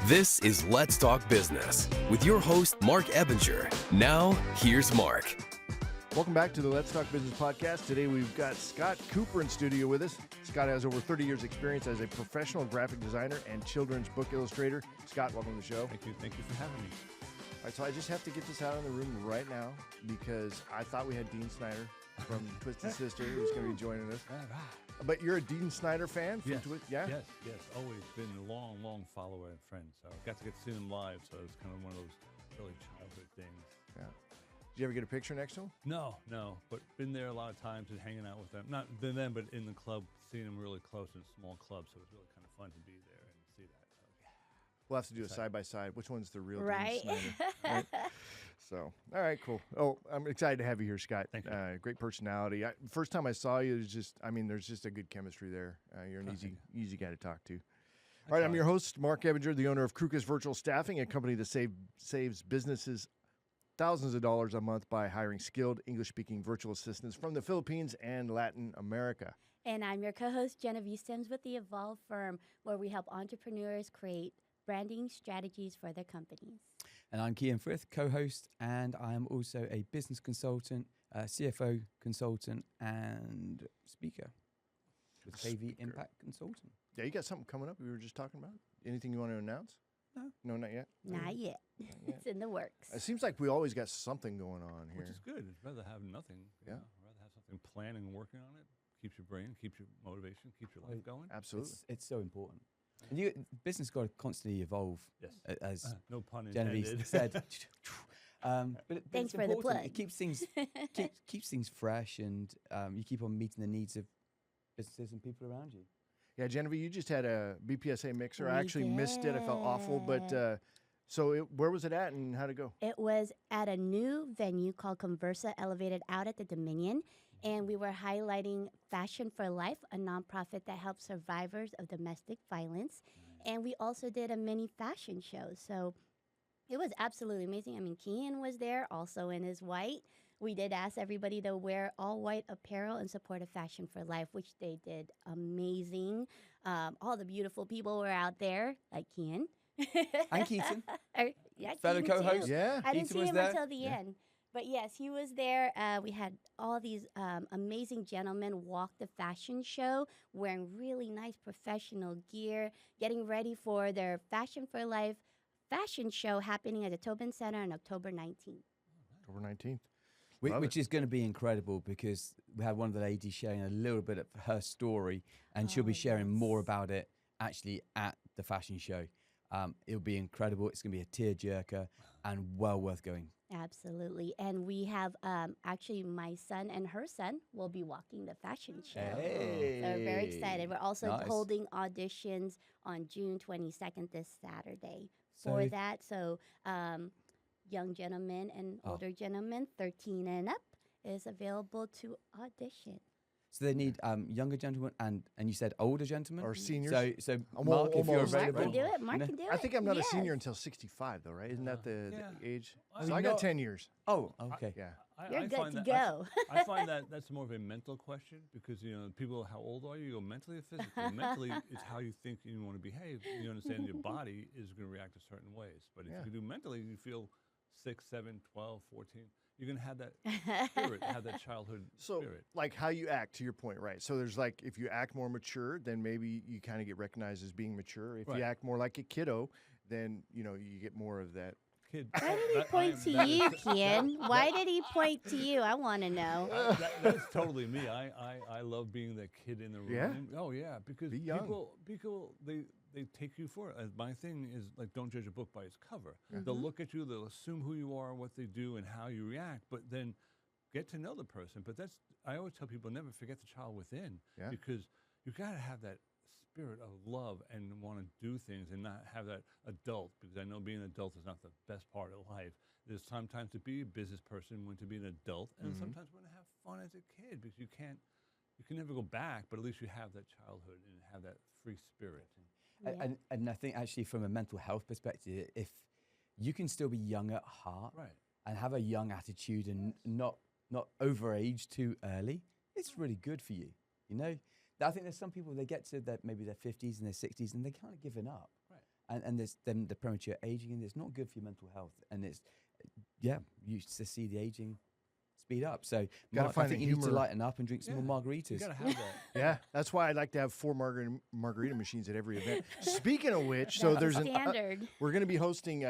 This is Let's Talk Business with your host, Marc Ebinger. Now, here's Marc. Welcome back to the Let's Talk Business podcast. Today we've got Scott Cooper in studio with us. Scott has over 30 years experience as a professional graphic designer and children's book illustrator. Scott, welcome to the show. Thank you for having me. All right, so I just have to get this out of the room right now because I thought we had Dean Snyder from Twisted Sister who's going to be joining us. But you're a Dean Snyder fan? From Yes. Yeah? Yes. Always been a long follower and friend. So I got to see them live, so it's kind of one of those early childhood things. Yeah. Did you ever get a picture next to him? No, but been there a lot of times and hanging out with them. Not them, but in the club, seeing them really close in a small club. So it was really kind of fun to be there and see that. So, yeah. We'll have to do a side-by-side. Which one's the real Right. Dean Snyder? Right? So, all right, cool. Oh, I'm excited to have you here, Scott. Thank you. Great personality. First time I saw you, it was just, there's just a good chemistry there. You're an easy guy to talk to. All right, I'm your host, Marc Ebinger, the owner of Krukus Virtual Staffing, a company that saves businesses thousands of dollars a month by hiring skilled English-speaking virtual assistants from the Philippines and Latin America. And I'm your co-host, Jenevy Sims with the Evolve Firm, where we help entrepreneurs create branding strategies for their companies. And I'm Kyan Frith, co-host, and I am also a business consultant, CFO consultant, and speaker with KV Impact Consultant. Yeah, you got something coming up we were just talking about? Anything you want to announce? No. No, not yet? Not yet. It's in the works. It seems like we always got something going on here. Which is good. I'd rather have nothing. Yeah. I'd rather have something planning and working on it. Keeps your brain, keeps your motivation, keeps your life going. Absolutely. It's so important. And business got to constantly evolve, Yes. as No pun Genevieve intended. said. But Thanks it's for the important. plug. It keeps things keeps things fresh, and you keep on meeting the needs of businesses and people around you. Yeah, Genevieve, you just had a BPSA mixer. I We actually missed it. I felt awful. But so where was it at and how'd it go? It was at a new venue called Conversa Elevated out at the Dominion, and we were highlighting Fashion for Life, a nonprofit that helps survivors of domestic violence. And we also did a mini fashion show. So it was absolutely amazing. I mean, Kyan was there also in his white. We did ask everybody to wear all white apparel in support of Fashion for Life, which they did amazing. All the beautiful people were out there, like Kyan. And Keaton, Yeah, fellow Keaton too. co-host. Yeah. I didn't Keaton see was him there. until the end. But yes, he was there. We had all these amazing gentlemen walk the fashion show wearing really nice professional gear, getting ready for their Fashion for Life fashion show happening at the Tobin Center on October 19th. October 19th. Love Which is going to be incredible because we had one of the ladies sharing a little bit of her story, and she'll be sharing more about it actually at the fashion show. It'll be incredible. It's going to be a tearjerker and well worth going. Absolutely. And we have actually my son and her son will be walking the fashion show. Hey. So we're very excited. We're also Nice. holding auditions on June 22nd this Saturday So for if- that. So young gentlemen and Oh. older gentlemen, 13 and up, is available to audition. So they need younger gentlemen and you said older gentlemen? Or seniors. So I'm Mark, if you're almost- Mark available. can do it. Mark No. can do it. I think I'm not a senior Yes. until 65, though, right? Isn't that the Yeah. age? I So I mean, got no- 10 years. Oh, okay. Yeah. You're good find to that- go. I find that that's more of a mental question because, people, how old are you? You go mentally or physically? Mentally, it's how you think you want to behave. You understand your body is going to react a certain ways. But if Yeah. you do mentally, you feel 6, 7, 12, 14. You're going to have that spirit, have that childhood So, spirit. like how you act, to your point, right? So there's like, if you act more mature, then maybe you kind of get recognized as being mature. If Right. you act more like a kiddo, then, you get more of that. Kid, Why did he point to you, Kian? Why did he point to you? I want to know. That's totally me. I love being the kid in the room. Yeah? Oh yeah, because Be young. people they take you for it. My thing is like don't judge a book by its cover. Mm-hmm. They'll look at you, they'll assume who you are, what they do, and how you react. But then get to know the person. But I always tell people never forget the child within Yeah. because you got to have that spirit of love and want to do things and not have that adult, because I know being an adult is not the best part of life. There's sometimes to be a business person, when to be an adult, and sometimes when to have fun as a kid, because you can never go back, but at least you have that childhood and have that free spirit. Yeah. And I think actually from a mental health perspective, if you can still be young at heart Right. and have a young attitude and not overage too early, it's really good for you. I think there's some people, they get to maybe their 50s and their 60s and they're kind of giving up. Right. and there's then the premature aging, and it's not good for your mental health. And it's you to see the aging speed up. So Mark, I think you need to lighten up and drink some more margaritas. You gotta have that. Yeah, that's why I'd like to have 4 margarita machines at every event. Speaking of which, so there's standard. We're going to be hosting.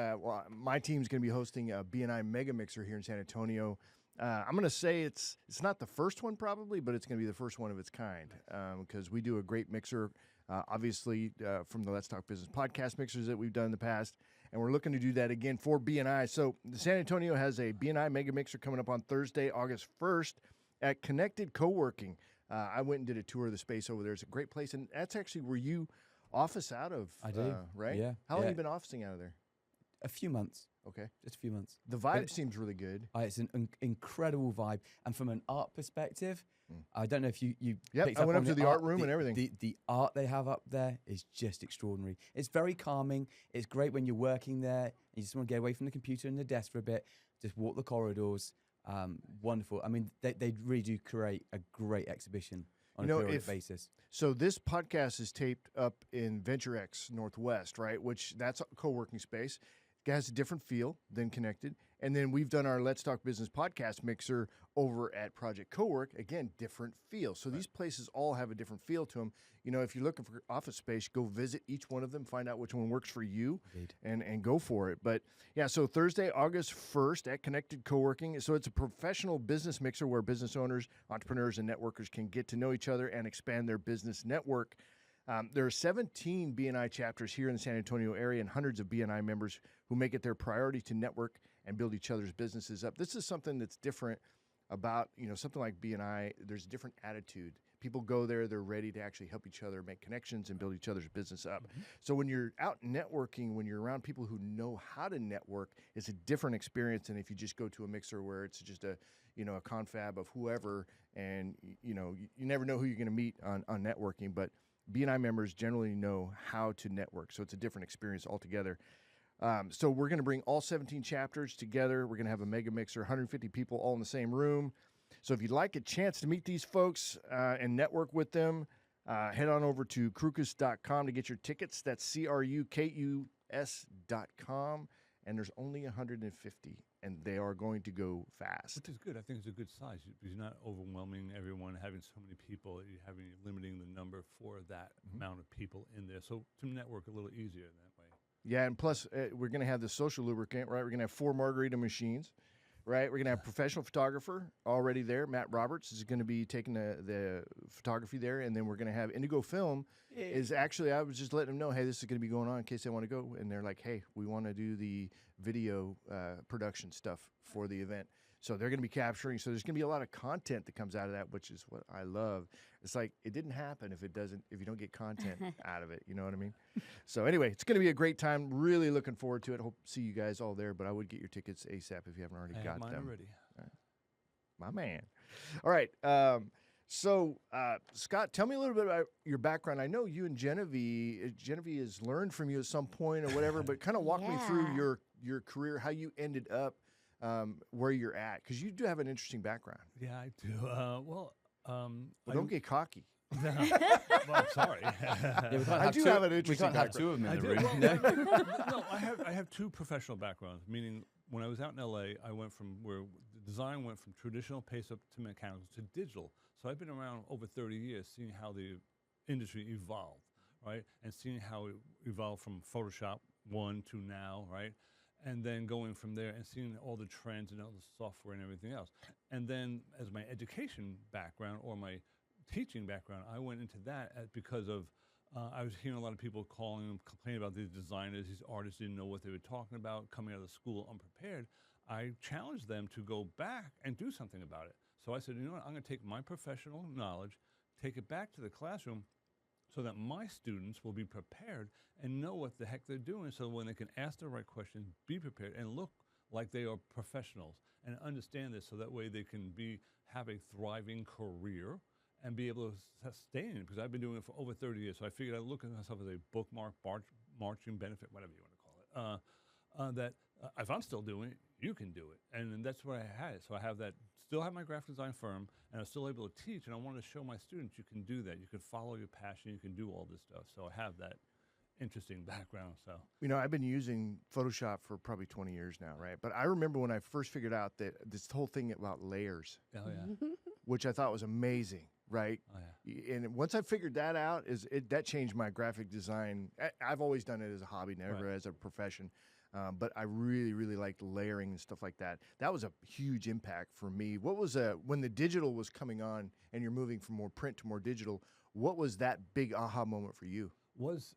My team's going to be hosting a B&I Mega Mixer here in San Antonio. I'm going to say it's not the first one probably, but it's going to be the first one of its kind because we do a great mixer. Obviously, from the Let's Talk Business podcast mixers that we've done in the past. And we're looking to do that again for B&I. So San Antonio has a B&I Mega Mixer coming up on Thursday, August 1st at Connected Co-working. I went and did a tour of the space over there. It's a great place. And that's actually where you office out of. I do. Right? Yeah. How long have you been officing out of there? A few months. Okay. Just a few months. The vibe seems really good. It's an incredible vibe. And from an art perspective, I don't know if you Yep, picked I up went on up to the art room and everything. The art they have up there is just extraordinary. It's very calming. It's great when you're working there. You just want to get away from the computer and the desk for a bit. Just walk the corridors. Wonderful. I mean, they really do create a great exhibition on a periodic basis. So this podcast is taped up in Venture X Northwest, right? Which that's a co-working space. It has a different feel than Connected. And then we've done our Let's Talk Business podcast mixer over at Project Cowork. Again, different feel. So these places all have a different feel to them. You know, if you're looking for office space, go visit each one of them, find out which one works for you, and go for it. But yeah, so Thursday, August 1st at Connected Coworking. So it's a professional business mixer where business owners, entrepreneurs, and networkers can get to know each other and expand their business network. There are 17 B&I chapters here in the San Antonio area and hundreds of B&I members who make it their priority to network and build each other's businesses up. This is something that's different about, something like B&I. There's a different attitude. People go there, they're ready to actually help each other make connections and build each other's business up. Mm-hmm. So when you're out networking, when you're around people who know how to network, it's a different experience than if you just go to a mixer where it's just a confab of whoever, and you never know who you're going to meet on networking, but B&I members generally know how to network, so it's a different experience altogether. So we're going to bring all 17 chapters together. We're going to have a mega mixer, 150 people all in the same room. So if you'd like a chance to meet these folks and network with them, head on over to crukus.com to get your tickets. That's CRUKUS.com. And there's only 150, and they are going to go fast. Which is good. I think it's a good size. You're not overwhelming everyone, having so many people. You're limiting the number for that amount of people in there. So to network a little easier that way. Yeah, and plus we're going to have the social lubricant, right? We're going to have 4 margarita machines, right? We're going to have a professional photographer already there. Matt Roberts is going to be taking the photography there, and then we're going to have Indigo Film. Is actually, I was just letting them know, hey, this is going to be going on in case they want to go, and they're like, hey, we want to do the video production stuff for the event. So they're going to be capturing. So there's going to be a lot of content that comes out of that, which is what I love. It's like it didn't happen if you don't get content out of it. You know what I mean? So anyway, it's going to be a great time. Really looking forward to it. Hope to see you guys all there. But I would get your tickets ASAP if you haven't already got mine them. Already. Right. My man. All right. So Scott, tell me a little bit about your background. I know you and Jenevy has learned from you at some point or whatever, but kind of walk me through your career, how you ended up where you're at, because you do have an interesting background. Yeah, I do. Well, don't get cocky. No. Well, I'm sorry. I do have an interesting background. We can't have 2 of them in the room. No, I have 2 professional backgrounds, meaning when I was out in LA, I went from where the design went from traditional paste up to mechanical to digital. So I've been around over 30 years, seeing how the industry evolved, right? And seeing how it evolved from Photoshop 1 to now, right? And then going from there and seeing all the trends and all the software and everything else. And then as my education background or my teaching background, I went into that because of I was hearing a lot of people calling and complaining about these designers, these artists didn't know what they were talking about, coming out of the school unprepared. I challenged them to go back and do something about it. So I said, you know what, I'm going to take my professional knowledge, take it back to the classroom so that my students will be prepared and know what the heck they're doing, so when they can ask the right questions, be prepared, and look like they are professionals and understand this, so that way they can have a thriving career and be able to sustain it, because I've been doing it for over 30 years. So I figured I'd look at myself as a bookmark, marching benefit, whatever you want to call it, that if I'm still doing it, you can do it. And that's what I had. So I have that, still have my graphic design firm, and I'm still able to teach, and I want to show my students you can do that. You can follow your passion, you can do all this stuff. So I have that interesting background. So I've been using Photoshop for probably 20 years now, right? But I remember when I first figured out that this whole thing about layers, oh yeah, which I thought was amazing, right? oh yeah. And once I figured that out, that changed my graphic design. I've always done it as a hobby, never Right. as a profession. But I really, really liked layering and stuff like that. That was a huge impact for me. What was when the digital was coming on and you're moving from more print to more digital? What was that big aha moment for you? Was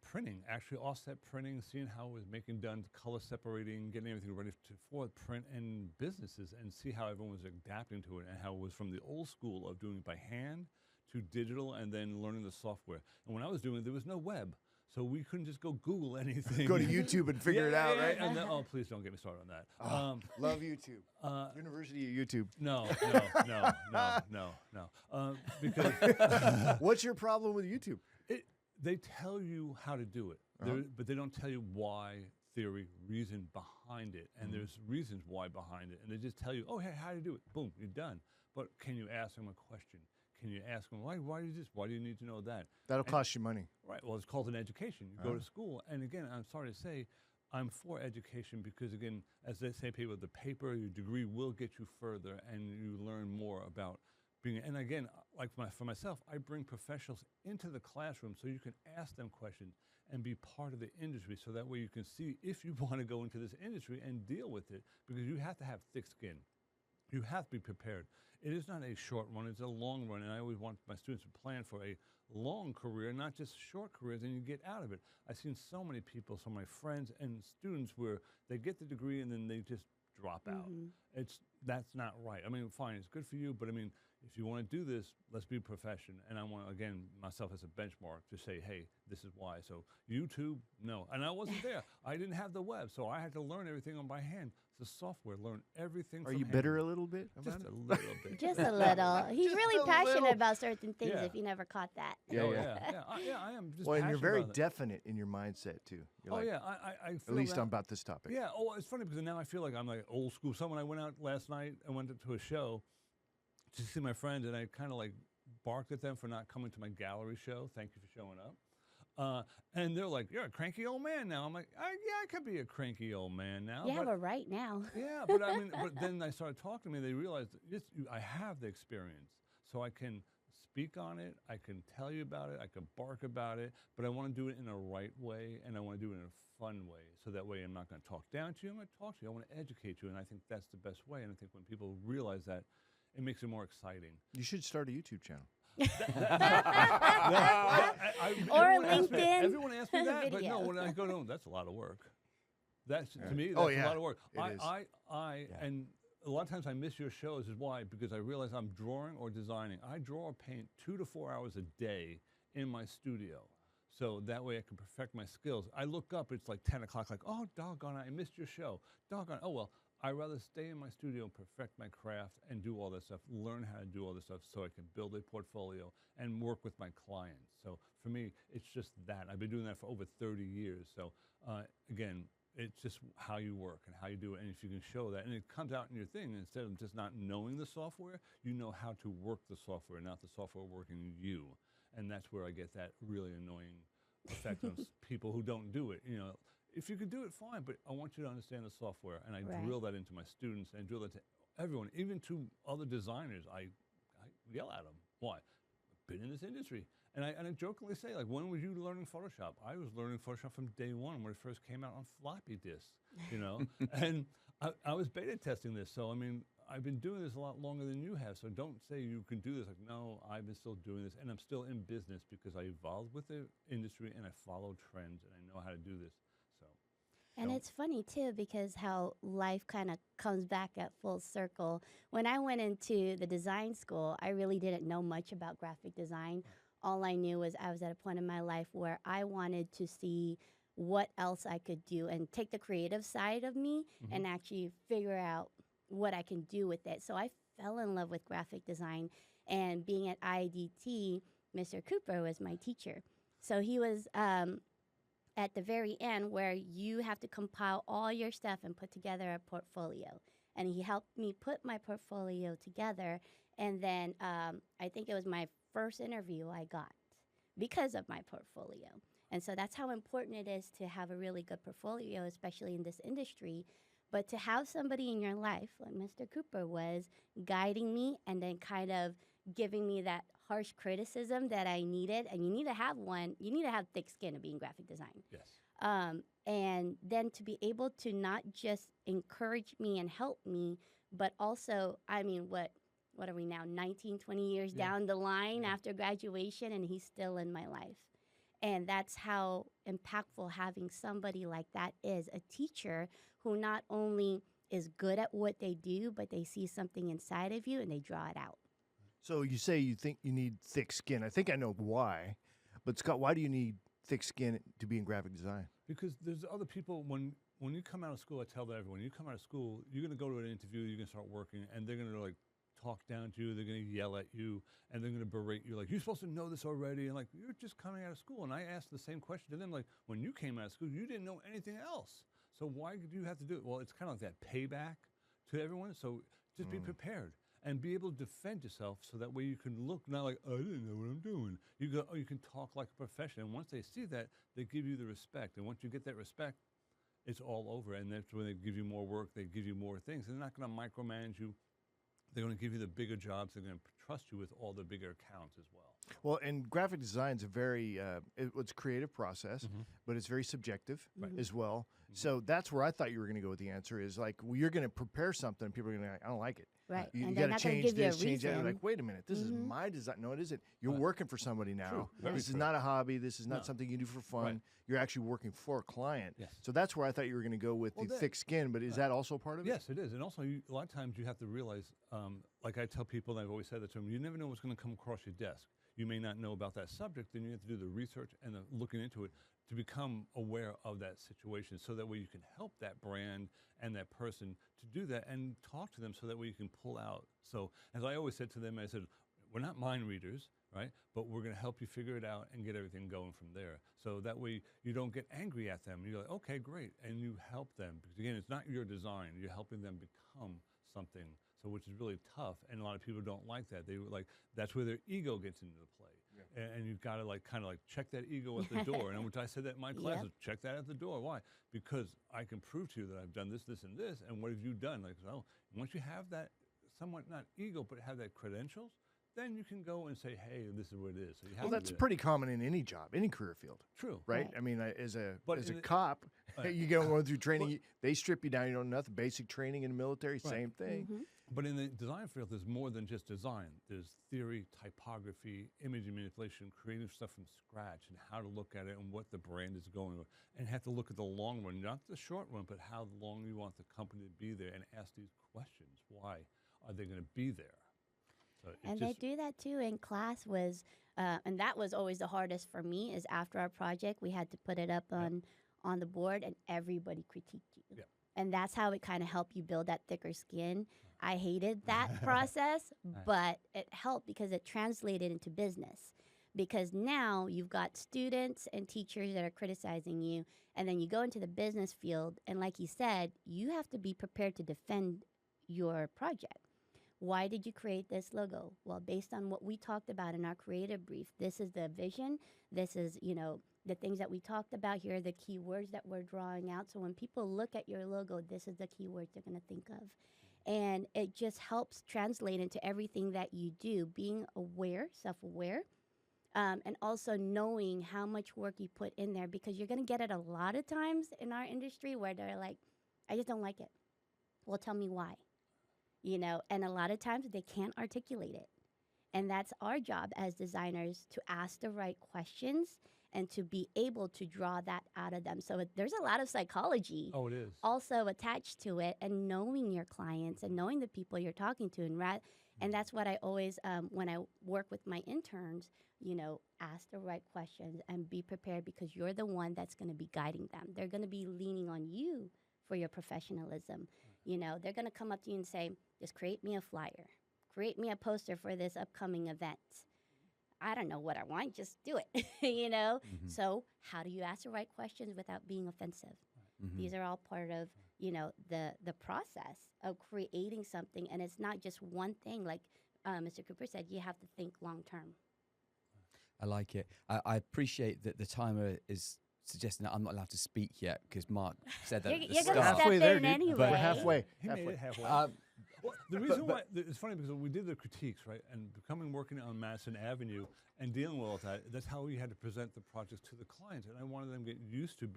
printing, actually offset printing, seeing how it was making done, color separating, getting everything ready for print and businesses, and see how everyone was adapting to it, and how it was from the old school of doing it by hand to digital, and then learning the software. And when I was doing it, there was no web. So we couldn't just go Google anything. Go to YouTube and figure it out, right? And then, oh, please don't get me started on that. Love YouTube. University of YouTube. No. Because What's your problem with YouTube? they tell you how to do it, but they don't tell you why, theory, reason behind it. And there's reasons why behind it. And they just tell you, oh, hey, how do you do it? Boom, you're done. But can you ask them a question? Can you ask them, why do you this? Why do you need to know that? That'll cost you money. Right. Well, it's called an education. You go to school. And again, I'm sorry to say, I'm for education because, again, as they say, people, the paper, your degree will get you further and you learn more about being. And again, like for myself, I bring professionals into the classroom so you can ask them questions and be part of the industry, so that way you can see if you want to go into this industry and deal with it, because you have to have thick skin. You have to be prepared. It is not a short run, it's a long run, and I always want my students to plan for a long career, not just short careers, and you get out of it. I've seen so many people, so my friends and students, where they get the degree and then they just drop out. That's not right. I mean, fine, it's good for you, but I mean, if you want to do this, let's be a profession. And I want, again, myself as a benchmark to say, hey, this is why. So YouTube, no. And I wasn't there. I didn't have the web, so I had to learn everything on my hand. The software, learn everything Are from you hand. bitter a little bit about Just it? a little bit. Just a little. He's Just really a passionate little. about certain things. Yeah. If you never caught that. Yeah, Oh, yeah. yeah, I am just Well, and you're passionate very about it. definite in your mindset, too. You're Oh, like, yeah, I feel at least that. about this topic. Yeah, oh, it's funny because now I feel like I'm like old school. Someone I went out last night, I went to a show to see my friends, and I kind of like barked at them for not coming to my gallery show. Thank you for showing up. And they're like, you're a cranky old man now. I'm like, yeah, I could be a cranky old man now. You have but a right now. yeah, but I mean, but then I started talking to me. They realized I have the experience, so I can speak on it. I can tell you about it. I can bark about it. But I want to do it in a right way, and I want to do it in a fun way. So that way, I'm not going to talk down to you. I'm going to talk to you. I want to educate you, and I think that's the best way. And I think when people realize that, it makes it more exciting. You should start a YouTube channel. Or Everyone asks me- LinkedIn Everyone asks me that, but no, video. when I go, no, that's a lot of work. That's to me, that's Oh, a yeah, lot of work. it is. And a lot of times I miss your shows. Is why? Because I realize I'm drawing or designing. I draw or paint 2 to 4 hours a day in my studio. So that way I can perfect my skills. I look up, it's like 10 o'clock, like, oh, doggone, I missed your show. Doggone, oh, well, I'd rather stay in my studio and perfect my craft and do all that stuff, learn how to do all this stuff so I can build a portfolio and work with my clients. So for me, it's just that. I've been doing that for over 30 years. So again, it's just how you work and how you do it. And if you can show that, and it comes out in your thing, instead of just not knowing the software, you know how to work the software, not the software working you. And that's where I get that really annoying effect on people who don't do it. You know, if you could do it, fine, but I want you to understand the software. And I drill that into my students, and I drill that to everyone, even to other designers. I yell at them. Why? I've been in this industry. And I jokingly say, like, when were you learning Photoshop? I was learning Photoshop from day one when it first came out on floppy disks, you know? And I was beta testing this. So, I mean, I've been doing this a lot longer than you have. So don't say you can do this. Like, no, I've been still doing this. And I'm still in business because I evolved with the industry and I follow trends and I know how to do this. And it's funny, too, because how life kind of comes back at full circle. When I went into the design school, I really didn't know much about graphic design. All I knew was I was at a point in my life where I wanted to see what else I could do and take the creative side of me and actually figure out what I can do with it. So I fell in love with graphic design. And being at IDT, Mr. Cooper was my teacher. So he was at the very end where you have to compile all your stuff and put together a portfolio. And he helped me put my portfolio together. And then I think it was my first interview I got because of my portfolio. And so that's how important it is to have a really good portfolio, especially in this industry. But to have somebody in your life, like Mr. Cooper was, guiding me and then kind of giving me that harsh criticism that I needed. And you need to have one. You need to have thick skin to be in graphic design. Yes. And then to be able to not just encourage me and help me, but also, I mean, what are we now, 19, 20 years down the line after graduation, and he's still in my life. And that's how impactful having somebody like that is, a teacher who not only is good at what they do, but they see something inside of you and they draw it out. So you say you think you need thick skin. I think I know why. But Scott, why do you need thick skin to be in graphic design? Because there's other people, when you come out of school, I tell everyone, when you come out of school, you're going to go to an interview, you're going to start working, and they're going to like talk down to you, they're going to yell at you, and they're going to berate you, like, you're supposed to know this already, and like, you're just coming out of school. And I asked the same question to them, like, when you came out of school, you didn't know anything else. So why do you have to do it? Well, it's kind of like that payback to everyone. So just be prepared and be able to defend yourself, so that way you can look not like, I didn't know what I'm doing. You go, oh, you can talk like a professional. And once they see that, they give you the respect. And once you get that respect, it's all over. And that's when they give you more work, they give you more things. They're not going to micromanage you. They're going to give you the bigger jobs. They're going to trust you with all the bigger accounts as well. Well, and graphic design is a very, it's a creative process, but it's very subjective as well. So that's where I thought you were going to go with the answer is like, well, you're going to prepare something, people are going to be like, I don't like it. Right. You And got they're to not gonna change give you a this, change that. You're reason. like, wait a minute, this is my design. No, it isn't. You're working for somebody now. True. Very This is true. not a hobby. This is not No. something you do for fun. Right. You're actually working for a client. Yes. So that's where I thought you were going to go with Well, the that- thick skin, but is that also part of it? Yes, it is. And also, a lot of times you have to realize, like I tell people, and I've always said that to them, you never know what's going to come across your desk. You may not know about that subject, then you have to do the research and the looking into it to become aware of that situation, so that way you can help that brand and that person to do that and talk to them, so that way you can pull out. So as I always said to them, I said, we're not mind readers, right? But we're going to help you figure it out and get everything going from there. So that way you don't get angry at them. You're like, okay, great. And you help them. Because again, it's not your design. You're helping them become something. So which is really tough. And a lot of people don't like that. They were like, that's where their ego gets into the play. And you've got to like kind of like check that ego at the door. And which I said that in my classes, check that at the door. Why? Because I can prove to you that I've done this, this, and this. And what have you done? Like, oh, once you have that somewhat not ego, but have that credentials, then you can go and say, hey, this is what it is. So you have Well, to that's do it. pretty common in any job, any career field. True. Right? Right. I mean, as a But as a in the- cop, you go going through training. Well- They strip you down. You don't know nothing. Basic training in the military, Right. same thing. But in the design field, there's more than just design. There's theory, typography, image manipulation, creating stuff from scratch, and how to look at it and what the brand is going with. And have to look at the long run, not the short run, but how long you want the company to be there, and ask these questions. Why are they going to be there? So it And just- they do that too in class and that was always the hardest for me is after our project, we had to put it up on the board and everybody critiqued you. Yeah. And that's how it kind of helped you build that thicker skin. I hated that process, but it helped because it translated into business. Because now you've got students and teachers that are criticizing you, and then you go into the business field, and like you said, you have to be prepared to defend your project. Why did you create this logo? Well, based on what we talked about in our creative brief, this is the vision. This is, the things that we talked about here, the keywords that we're drawing out. So when people look at your logo, this is the keywords they're going to think of. And it just helps translate into everything that you do, being aware, self-aware, and also knowing how much work you put in there, because you're going to get it a lot of times in our industry where they're like, I just don't like it. Well, tell me why. And a lot of times they can't articulate it. And that's our job as designers, to ask the right questions and to be able to draw that out of them. So there's a lot of psychology Oh, it is. also attached to it, and knowing your clients and knowing the people you're talking to. And that's what I always, when I work with my interns, ask the right questions and be prepared, because you're the one that's going to be guiding them. They're going to be leaning on you for your professionalism. They're going to come up to you and say, just create me a flyer, create me a poster for this upcoming event. I don't know what I want, just do it, So how do you ask the right questions without being offensive? These are all part of, the process of creating something. And it's not just one thing. Like Mr. Cooper said, you have to think long term. I like it. I appreciate that the timer is suggesting that I'm not allowed to speak yet because Mark said that at the You're start. going to step Halfway there, in dude. anyway. We're halfway. He made it halfway. Well, the but- reason but- why it's funny because we did the critiques, right, and working on Madison Avenue and dealing with all that. That's how we had to present the projects to the clients, and I wanted them to get used to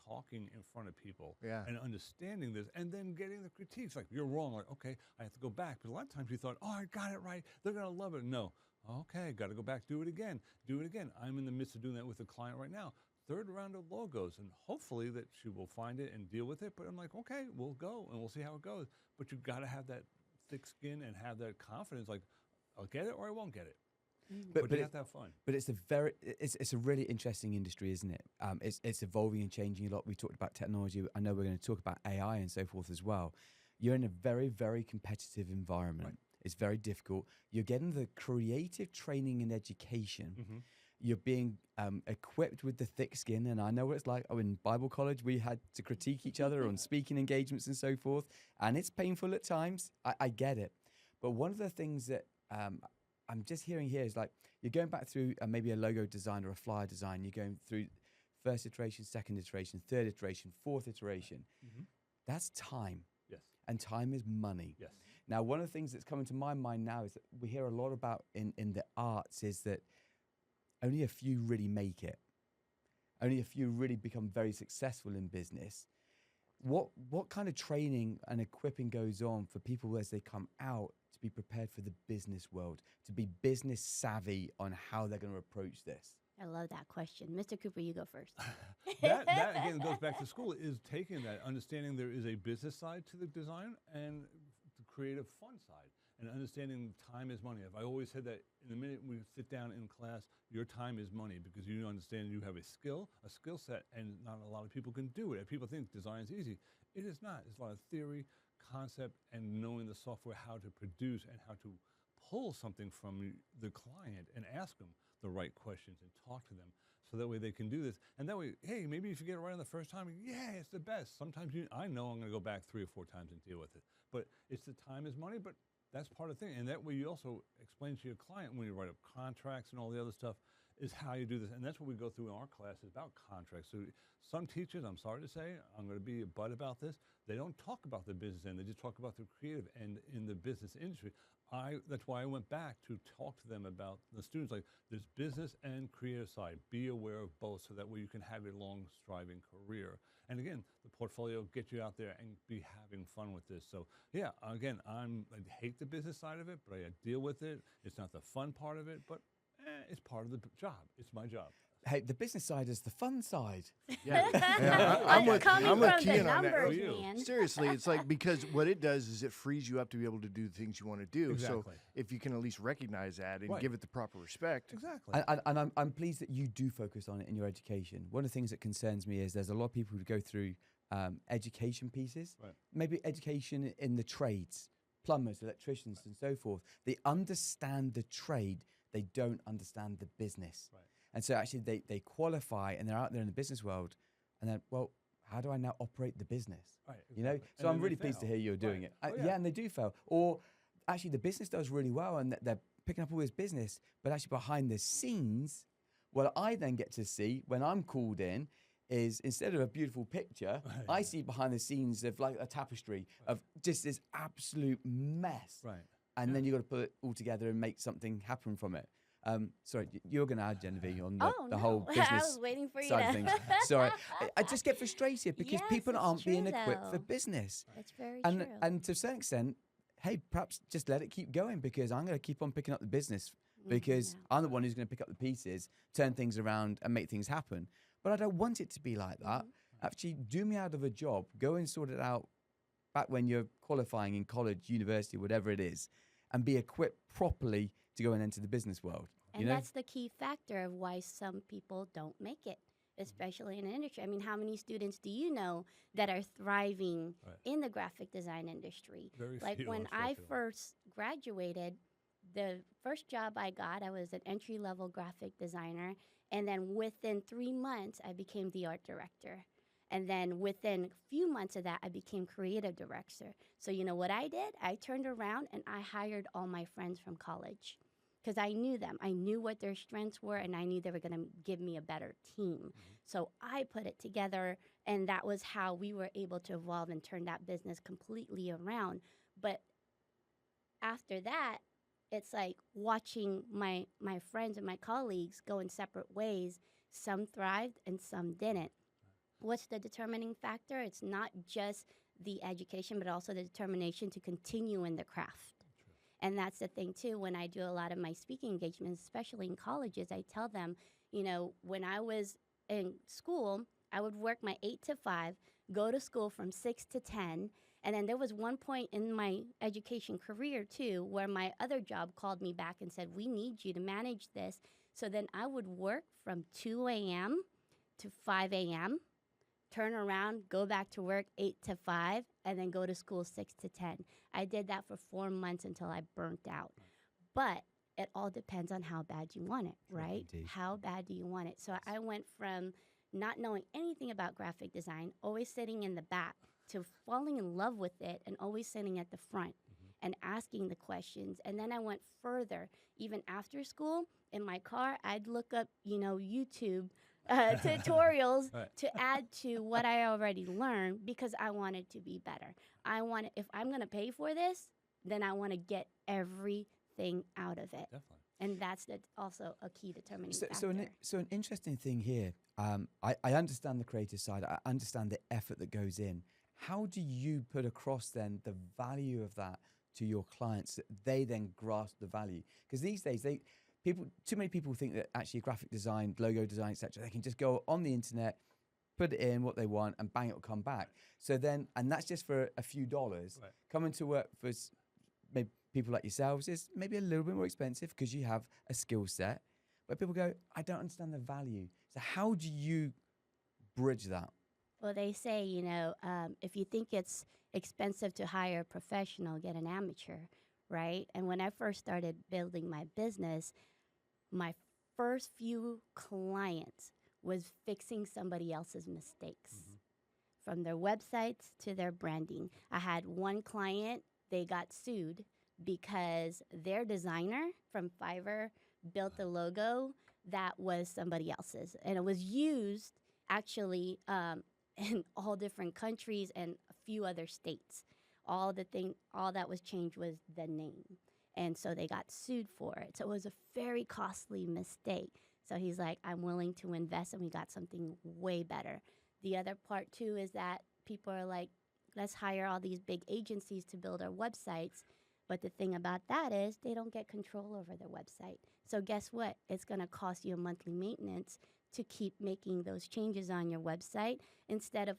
talking in front of people, Yeah. and understanding this, and then getting the critiques. Like, you're wrong. Like, okay, I have to go back. But a lot of times you thought, oh, I got it right. They're gonna love it. No, okay, got to go back. Do it again. Do it again. I'm in the midst of doing that with a client right now. Third round of logos, and hopefully that she will find it and deal with it. But I'm like, okay, we'll go and we'll see how it goes. But you got to have that thick skin and have that confidence. Like, I'll get it or I won't get it. But you have to have fun. But it's a really interesting industry, isn't it? It's evolving and changing a lot. We talked about technology. I know we're going to talk about AI and so forth as well. You're in a very, very competitive environment. Right. It's very difficult. You're getting the creative training and education. Mm-hmm. You're being equipped with the thick skin, and I know what it's like. Oh, in Bible college, we had to critique each other on speaking engagements and so forth, and it's painful at times. I get it. But one of the things that I'm just hearing here is like you're going back through maybe a logo design or a flyer design. You're going through first iteration, second iteration, third iteration, fourth iteration. Mm-hmm. That's time. Yes. And time is money. Yes. Now, one of the things that's coming to my mind now is that we hear a lot about in the arts is that only a few really make it. Only a few really become very successful in business. What kind of training and equipping goes on for people as they come out to be prepared for the business world, to be business savvy on how they're going to approach this? I love that question. Mr. Cooper, you go first. that again goes back to school, is taking that, understanding there is a business side to the design and the creative fun side, and understanding time is money. I always said that in the minute we sit down in class, your time is money, because you understand you have a skill set, and not a lot of people can do it. People think design is easy. It is not. It's a lot of theory, concept, and knowing the software, how to produce and how to pull something from the client and ask them the right questions and talk to them, so that way they can do this. And that way, hey, maybe if you get it right on the first time, yeah, it's the best. Sometimes I know I'm going to go back 3 or 4 times and deal with it. But it's the time is money, but that's part of the thing. And that way you also explain to your client when you write up contracts and all the other stuff is how you do this. And that's what we go through in our classes about contracts. So some teachers, I'm sorry to say, I'm going to be a butt about this, they don't talk about the business end. They just talk about the creative end in the business industry. That's why I went back to talk to them about the students, like there's business and creative side. Be aware of both, so that way you can have a long striving career. And again, the portfolio gets you out there and be having fun with this. So yeah, again, I hate the business side of it, but I deal with it. It's not the fun part of it, but it's part of the job. It's my job. Hey, the business side is the fun side. Yeah, I'm with Coming I'm with from the Kyan on that. numbers, you. man. Seriously, it's like, because what it does is it frees you up to be able to do the things you want to do. So Exactly. if you can at least recognize that and Right. give it the proper respect. Exactly. And I'm pleased that you do focus on it in your education. One of the things that concerns me is there's a lot of people who go through education pieces, Right. maybe education in the trades, plumbers, electricians, and so forth. They understand the trade, they don't understand the business. Right. And so actually they qualify and they're out there in the business world, and then, well, how do I now operate the business? Right, You know, exactly. so And I'm then really they pleased to fail. hear you're doing Right. it. Oh, Yeah, and they do fail. Or actually the business does really well and they're picking up all this business, but actually behind the scenes, what I then get to see when I'm called in is, instead of a beautiful picture, I see behind the scenes of like a tapestry of just this absolute mess. Right. And then you've got to put it all together and make something happen from it. Sorry, you're going to add, Genevieve, on the, Oh, the no. whole I business was waiting for you side to- of things. Sorry. I just get frustrated because Yes, people it's aren't being true, equipped for though. business. That's very And true. and to a certain extent, hey, perhaps just let it keep going, because I'm going to keep on picking up the business, because yeah. I'm the one who's going to pick up the pieces, turn things around and make things happen. But I don't want it to be like that. Actually, do me out of a job. Go and sort it out back when you're qualifying in college, university, whatever it is, and be equipped properly to go and enter the business world. And you know? that's the key factor of why some people don't make it, especially in the industry. I mean, how many students do you know that are thriving Right. in the graphic design industry? Very Like few, when I unfortunately. first graduated, the first job I got, I was an entry-level graphic designer. And then within 3 months, I became the art director. And then within a few months of that, I became creative director. So you know what I did? I turned around and I hired all my friends from college. because I knew them. I knew what their strengths were, and I knew they were going to give me a better team. So I put it together, and that was how we were able to evolve and turn that business completely around. But after that, it's like watching my friends and my colleagues go in separate ways. Some thrived and some didn't. What's the determining factor? It's not just the education, but also the determination to continue in the craft. And that's the thing, too. When I do a lot of my speaking engagements, especially in colleges, I tell them, when I was in school, I would work my 8 to 5, go to school from 6 to 10. And then there was one point in my education career, too, where my other job called me back and said, we need you to manage this. So then I would work from 2 a.m. to 5 a.m., turn around, go back to work 8 to 5, and then go to school 6 to 10. I did that for 4 months until I burnt out. But it all depends on how bad you want it, right? Indeed. How bad do you want it? So I went from not knowing anything about graphic design, always sitting in the back, to falling in love with it and always sitting at the front and asking the questions. And then I went further. Even after school, in my car, I'd look up, YouTube tutorials to add to what I already learned because I wanted to be better. If I'm going to pay for this, then I want to get everything out of it. Definitely. And that's also a key determining factor. So an interesting thing here, I understand the creative side. I understand the effort that goes in. How do you put across then the value of that to your clients that they then grasp the value? Because these days, too many people think that actually graphic design, logo design, etc., they can just go on the internet, put it in what they want, and bang, it'll come back. So then, and that's just for a few dollars. Right. Coming to work for maybe people like yourselves is maybe a little bit more expensive because you have a skill set. But people go, I don't understand the value. So how do you bridge that? Well, they say, if you think it's expensive to hire a professional, get an amateur, right? And when I first started building my business, my first few clients was fixing somebody else's mistakes, from their websites to their branding. I had one client, they got sued because their designer from Fiverr built a logo that was somebody else's. And it was used actually in all different countries and a few other states. All that was changed was the name. And so they got sued for it. So it was a very costly mistake. So he's like, I'm willing to invest, and we got something way better. The other part, too, is that people are like, let's hire all these big agencies to build our websites. But the thing about that is they don't get control over their website. So guess what? It's going to cost you a monthly maintenance to keep making those changes on your website instead of,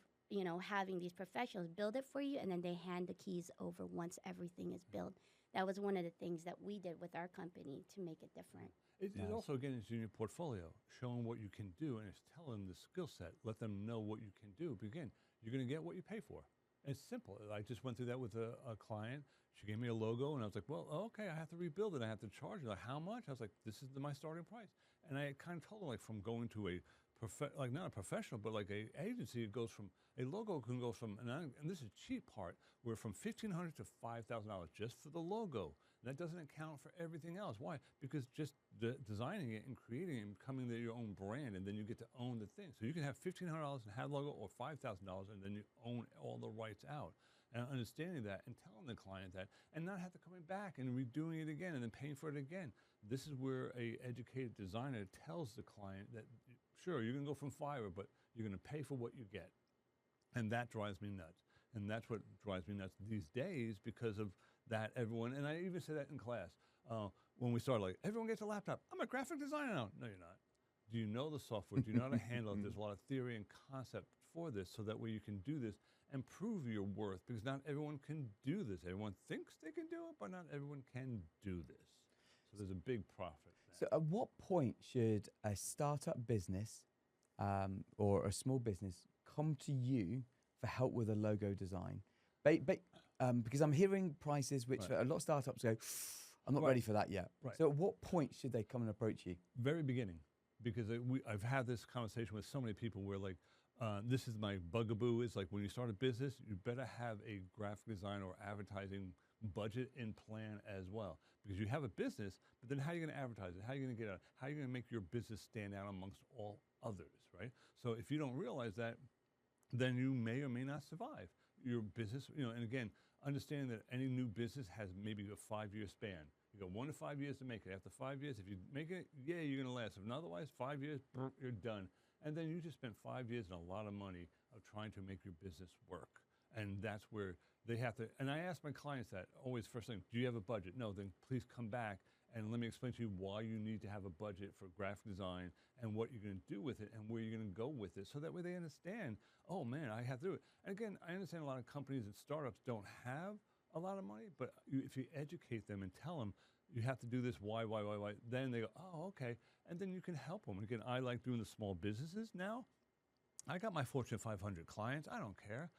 having these professionals build it for you, and then they hand the keys over once everything is built. That was one of the things that we did with our company to make it different. It also, again, is in your portfolio, showing what you can do, and it's telling the skill set. Let them know what you can do. But again, you're going to get what you pay for. It's simple. I just went through that with a client. She gave me a logo, and I was like, well, okay, I have to rebuild it. I have to charge her. Like, how much? I was like, this is my starting price. And I kind of told her, like, from going to not a professional, but like a agency, a logo can go from, and this is cheap part, where from $1,500 to $5,000 just for the logo. And that doesn't account for everything else. Why? Because just designing it and creating it and becoming your own brand, and then you get to own the thing. So you can have $1,500 and have a logo, or $5,000, and then you own all the rights out. And understanding that and telling the client that, and not have to coming back and redoing it again and then paying for it again. This is where a educated designer tells the client that, sure, you're going to go from Fiverr, but you're going to pay for what you get. And that drives me nuts. And that's what drives me nuts these days because of that everyone, and I even say that in class, when we started, like, everyone gets a laptop. I'm a graphic designer now. No, you're not. Do you know the software? Do you know how to handle it? There's a lot of theory and concept for this, so that way you can do this and prove your worth, because not everyone can do this. Everyone thinks they can do it, but not everyone can do this. So there's a big profit there. So at what point should a startup business or a small business come to you for help with a logo design? Because I'm hearing prices which a lot of startups go, I'm not ready for that yet. Right. So at what point should they come and approach you? Very beginning, because I've had this conversation with so many people where, like, this is my bugaboo, is like, when you start a business, you better have a graphic design or advertising budget and plan as well. because you have a business, but then how are you going to advertise it? How are you going to get out? How are you going to make your business stand out amongst all others, right? So if you don't realize that, then you may or may not survive your business. And again, understanding that any new business has maybe a 5-year span. You got 1 to 5 years to make it. After 5 years, if you make it, yeah, you're going to last. If not, otherwise, 5 years, you're done. And then you just spent 5 years and a lot of money of trying to make your business work. And that's where they have to, and I ask my clients that always first thing, do you have a budget? No, then please come back and let me explain to you why you need to have a budget for graphic design and what you're going to do with it and where you're going to go with it. So that way they understand, oh man, I have to do it. And again, I understand a lot of companies and startups don't have a lot of money, but if you educate them and tell them, you have to do this, why, then they go, oh, okay. And then you can help them. Again, I like doing the small businesses now. I got my Fortune 500 clients. I don't care.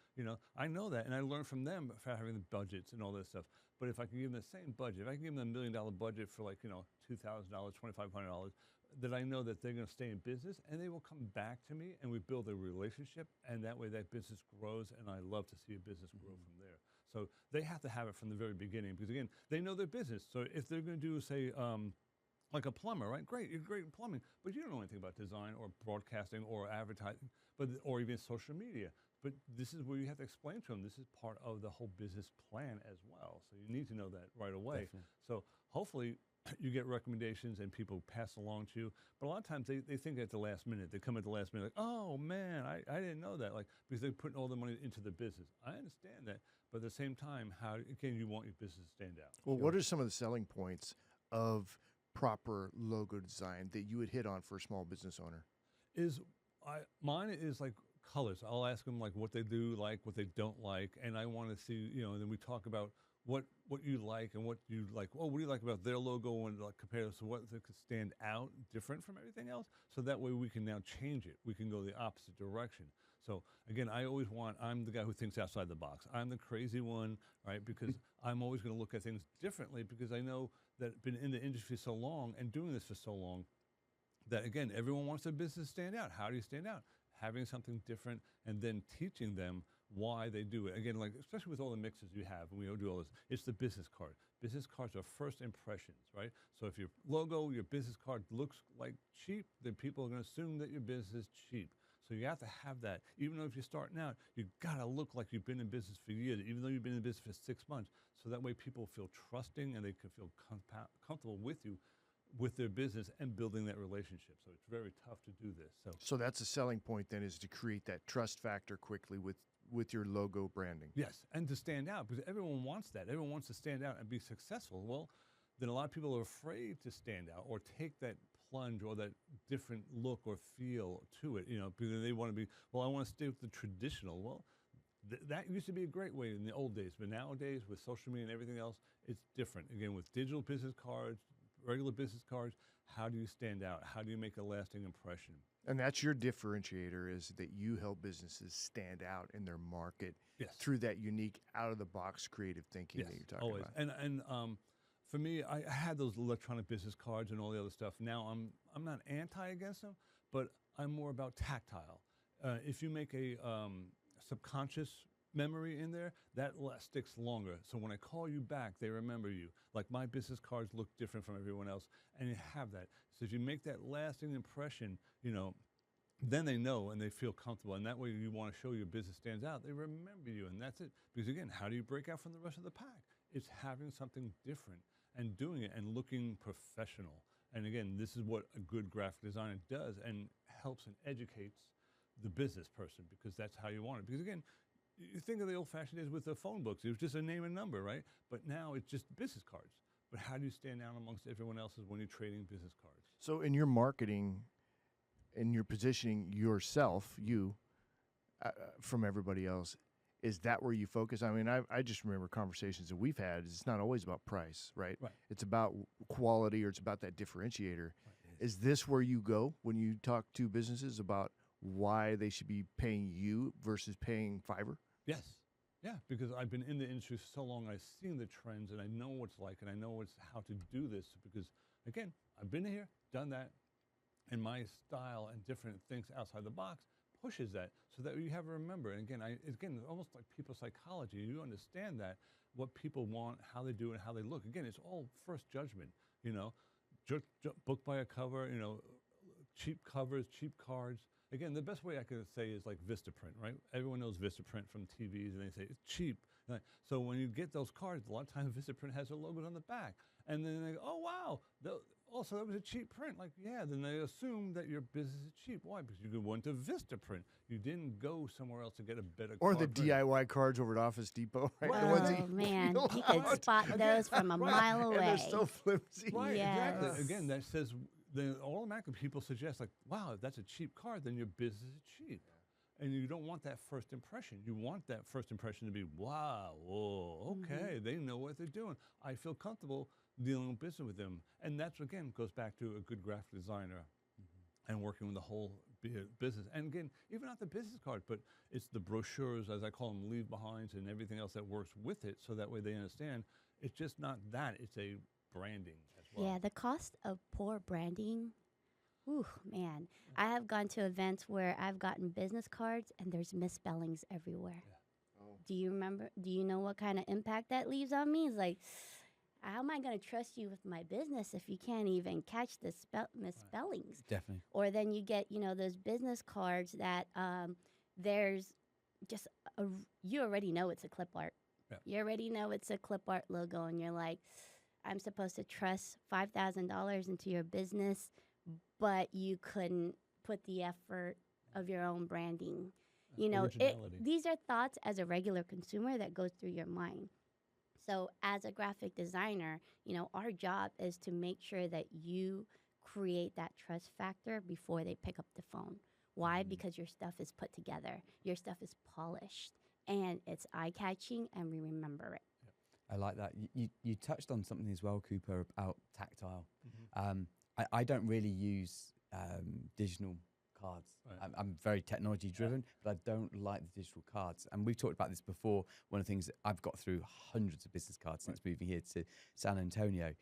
I know that. And I learn from them for having the budgets and all this stuff. But if I can give them the same budget, if I can give them $1 million budget for $2,000, $2,500, that I know that they're going to stay in business and they will come back to me and we build a relationship. And that way that business grows. And I love to see a business grow from there. So they have to have it from the very beginning because, again, they know their business. So if they're going to do, say, like a plumber, right? Great, you're great in plumbing, but you don't know anything about design or broadcasting or advertising, or even social media. But this is where you have to explain to them, this is part of the whole business plan as well. So you need to know that right away. Definitely. So hopefully you get recommendations and people pass along to you. But a lot of times they think at the last minute, they come at the last minute like, oh man, I didn't know that, because they're putting all the money into the business. I understand that, but at the same time, how again you want your business to stand out. Well, what are some of the selling points of proper logo design that you would hit on for a small business owner? Mine is like colors. I'll ask them like what they do like, what they don't like, and I want to see, and then we talk about what you like and what you like. Oh, what do you like about their logo and compared to what that could stand out different from everything else? So that way we can now change it. We can go the opposite direction. So again, I'm the guy who thinks outside the box. I'm the crazy one, right? Because I'm always going to look at things differently because I know that I've been in the industry so long and doing this for so long that, again, everyone wants their business to stand out. How do you stand out? Having something different and then teaching them why they do it. Again, especially with all the mixes you have, and we do all this, it's the business card. Business cards are first impressions, right? So if your logo, your business card looks like cheap, then people are going to assume that your business is cheap. So you have to have that. Even though if you're starting out, you got to look like you've been in business for years, even though you've been in business for 6 months. So that way people feel trusting and they can feel comfortable with you, with their business and building that relationship. So it's very tough to do this. So that's a selling point then, is to create that trust factor quickly with your logo branding. Yes, and to stand out, because everyone wants that. Everyone wants to stand out and be successful. Well, then a lot of people are afraid to stand out or take that plunge or that different look or feel to it, because they want to be, well, I want to stay with the traditional. Well, that used to be a great way in the old days, but nowadays with social media and everything else, it's different. Again, with digital business cards, regular business cards, how do you stand out? How do you make a lasting impression? And that's your differentiator, is that you help businesses stand out in their market. Yes. Through that unique out-of-the-box creative thinking Yes, that you're talking always. about. And for me, I had those electronic business cards and all the other stuff. Now I'm not anti against them, but I'm more about tactile. If you make a subconscious memory in there, that sticks longer. So when I call you back, they remember you. Like my business cards look different from everyone else, and you have that. So if you make that lasting impression, then they know and they feel comfortable. And that way you want to show your business stands out. They remember you, and that's it. Because again, how do you break out from the rest of the pack? It's having something different and doing it and looking professional. And again, this is what a good graphic designer does and helps and educates the business person, because that's how you want it. Because again, you think of the old-fashioned days with the phone books. It was just a name and number, right? But now it's just business cards. But how do you stand out amongst everyone else's when you're trading business cards? So in your marketing, in your positioning yourself, from everybody else, is that where you focus? I mean, I just remember conversations that we've had. It's not always about price, right? Right. It's about quality, or it's about that differentiator. Right. Is this where you go when you talk to businesses about why they should be paying you versus paying Fiverr? Yes. Yeah, because I've been in the industry for so long, I've seen the trends, and I know what it's like, and I know how to do this. Because, again, I've been here, done that, and my style and different things outside the box pushes that so that you have to remember. And again, almost like people's psychology. You understand that what people want, how they do, and how they look. Again, it's all first judgment. You know, book by a cover. You know, cheap covers, cheap cards. Again, the best way I could say is like Vistaprint, right? Everyone knows Vistaprint from TVs, and they say it's cheap. So when you get those cards, a lot of times Vistaprint has their logos on the back, and then they go, "Oh wow, also that was a cheap print." Like, yeah, then they assume that your business is cheap. Why? Because you went to Vistaprint. You didn't go somewhere else to get a better. Or card the print. DIY cards over at Office Depot, right? Right. The ones that Oh man, you peel could out. spot those from a mile away. And they're so flimsy. Right, Yes. exactly. Again, that says then automatically people suggest like, wow, if that's a cheap card, then your business is cheap. And you don't want that first impression. You want that first impression to be, wow, whoa, okay, they know what they're doing. I feel comfortable dealing with business with them. And that's, again, goes back to a good graphic designer and working with the whole business. And again, even not the business card, but it's the brochures, as I call them, leave behinds and everything else that works with it, so that way they understand it's just not that, it's a branding as well. Yeah, the cost of poor branding. Ooh, man. I have gone to events where I've gotten business cards and there's misspellings everywhere. Oh. Do you know what kind of impact that leaves on me? It's like, how am I going to trust you with my business if you can't even catch the misspellings? Definitely. Or then you get, those business cards that there's just, you already know it's a clip art. Yeah. You already know it's a clip art logo, and you're like, I'm supposed to trust $5,000 into your business, but you couldn't put the effort of your own branding. Originality. These are thoughts as a regular consumer that goes through your mind. So as a graphic designer, our job is to make sure that you create that trust factor before they pick up the phone. Why? Because your stuff is put together. Your stuff is polished, and it's eye-catching, and we remember it. I like that. You touched on something as well, Cooper, about tactile. I don't really use digital cards. Right. I'm very technology driven, but I don't like the digital cards. And we've talked about this before. One of the things that I've got through hundreds of business cards since moving here to San Antonio.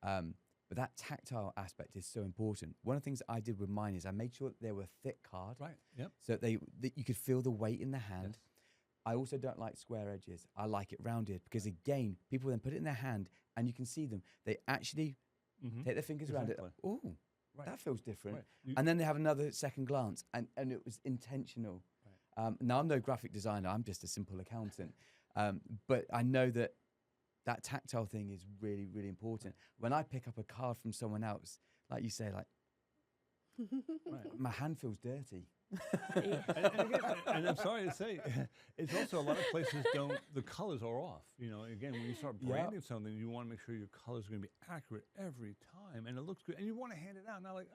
But that tactile aspect is so important. One of the things I did with mine is I made sure that they were thick cards, Right. Yep. so that you could feel the weight in the hand. Yes. I also don't like square edges. I like it rounded because, again, people then put it in their hand and you can see them. They actually take their fingers around it. Exactly. Oh, Right. that feels different. Right. And then they have another second glance, and it was intentional. Right. Now, I'm no graphic designer. I'm just a simple accountant. But I know that tactile thing is really, really important. When I pick up a card from someone else, like you say, like, my hand feels dirty. and I'm sorry to say, it's also a lot of places the colors are off. Again, when you start branding something, you want to make sure your colors are going to be accurate every time, and it looks good, and you want to hand it out, not like,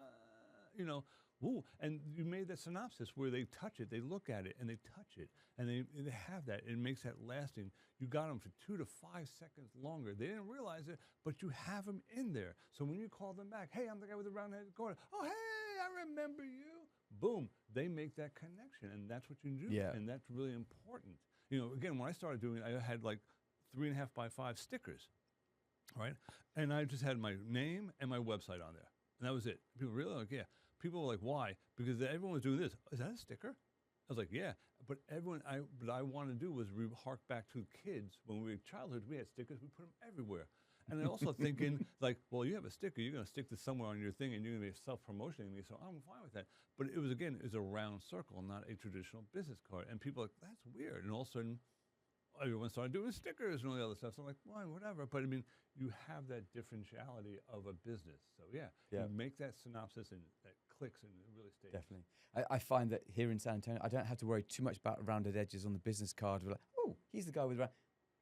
ooh. And you made that synopsis where they touch it, they look at it, and they touch it, and they have that. It makes that lasting. You got them for 2 to 5 seconds longer. They didn't realize it, but you have them in there. So when you call them back, hey, I'm the guy with the round head going, oh, hey, I remember you. Boom, they make that connection, and that's what you do, and that's really important. Again, when I started doing it, I had like 3.5 by 5 stickers, right? And I just had my name and my website on there, and that was it. People really like, yeah. People were like, why? Because everyone was doing this. Is that a sticker? I was like, yeah. But what I wanted to do was hark back to kids. When we were in childhood, we had stickers. We put them everywhere. And then also thinking, like, well, you have a sticker. You're going to stick this somewhere on your thing, and you're going to be self-promoting me, so I'm fine with that. But it was a round circle, not a traditional business card. And people are like, that's weird. And all of a sudden, everyone started doing stickers and all the other stuff. So I'm like, well, whatever. But, I mean, you have that differentiality of a business. So, you make that synopsis, and that clicks, and it really stays. Definitely. I find that here in San Antonio, I don't have to worry too much about rounded edges on the business card. We're like, oh, he's the guy with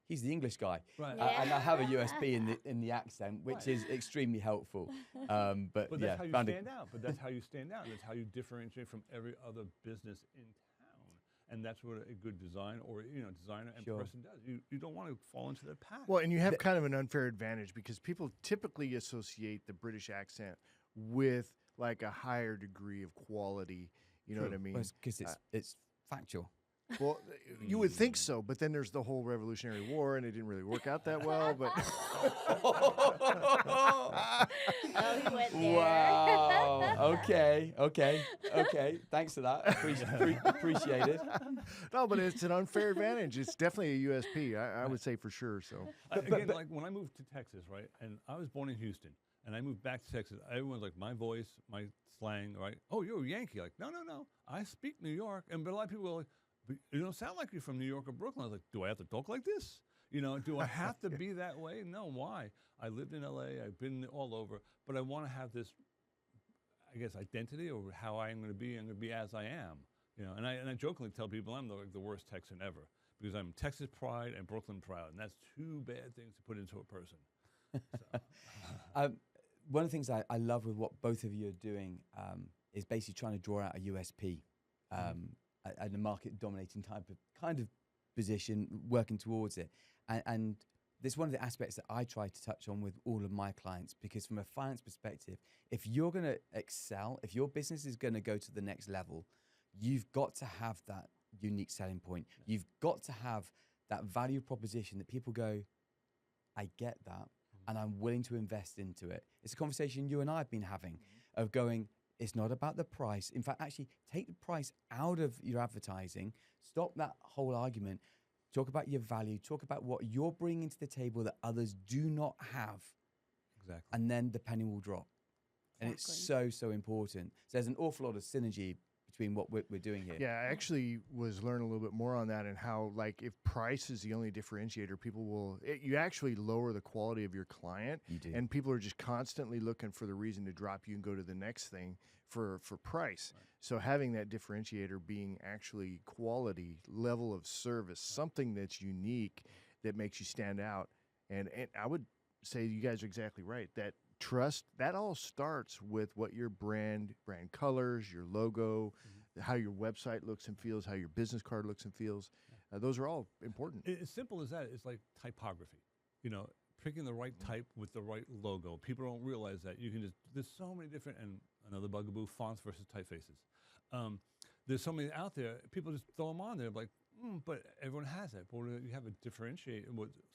he's the English guy. Right. And I have a USP in the accent, which is extremely helpful. But that's how you stand out. But that's how you stand out. That's how you differentiate from every other business in town. And that's what a good designer and person does. You don't want to fall into the pack. Well, and you have kind of an unfair advantage because people typically associate the British accent with like a higher degree of quality. You know what I mean? Because it's factual. Well, you would think so, but then there's the whole Revolutionary War, and it didn't really work out that well. But Oh, he went there. Wow. Okay. Thanks for that. Appreciate it. no, but it's an unfair advantage. It's definitely a USP. I would say for sure. So Again, like when I moved to Texas, right, and I was born in Houston, and I moved back to Texas, everyone's like, my voice, my slang, right? Oh, you're a Yankee. Like, no. I speak New York. But a lot of people are like, but you don't sound like you're from New York or Brooklyn. I was like, do I have to talk like this? Do I have to be that way? No, why? I lived in LA, I've been all over, but I want to have this, I guess, identity or how I'm going to be. I'm going to be as I am. And I jokingly tell people I'm the worst Texan ever because I'm Texas pride and Brooklyn proud, and that's two bad things to put into a person. So. One of the things I love with what both of you are doing is basically trying to draw out a USP and a market-dominating kind of position, working towards it. And this is one of the aspects that I try to touch on with all of my clients, because from a finance perspective, if you're going to excel, if your business is going to go to the next level, you've got to have that unique selling point. You've got to have that value proposition that people go, I get that, and I'm willing to invest into it. It's a conversation you and I have been having of going, it's not about the price. In fact, actually take the price out of your advertising. Stop that whole argument. Talk about your value. Talk about what you're bringing to the table that others do not have. Exactly. And then the penny will drop. And it's so important. So there's an awful lot of synergy between what we're doing here. yeah, I actually was learning a little bit more on that and how, like, if price is the only differentiator, people will. You actually lower the quality of your client. You do. And people are just constantly looking for the reason to drop you and go to the next thing for price. Right. So having that differentiator being actually quality, level of service, something that's unique that makes you stand out. And I would say you guys are exactly right. That trust, that all starts with what your brand colors, your logo, how your website looks and feels, how your business card looks and feels. Those are all important. As simple as that. It's like typography. Picking the right type with the right logo. People don't realize that. There's so many different, and another bugaboo, fonts versus typefaces. There's so many out there. People just throw them on there like, but everyone has it. But you have to differentiate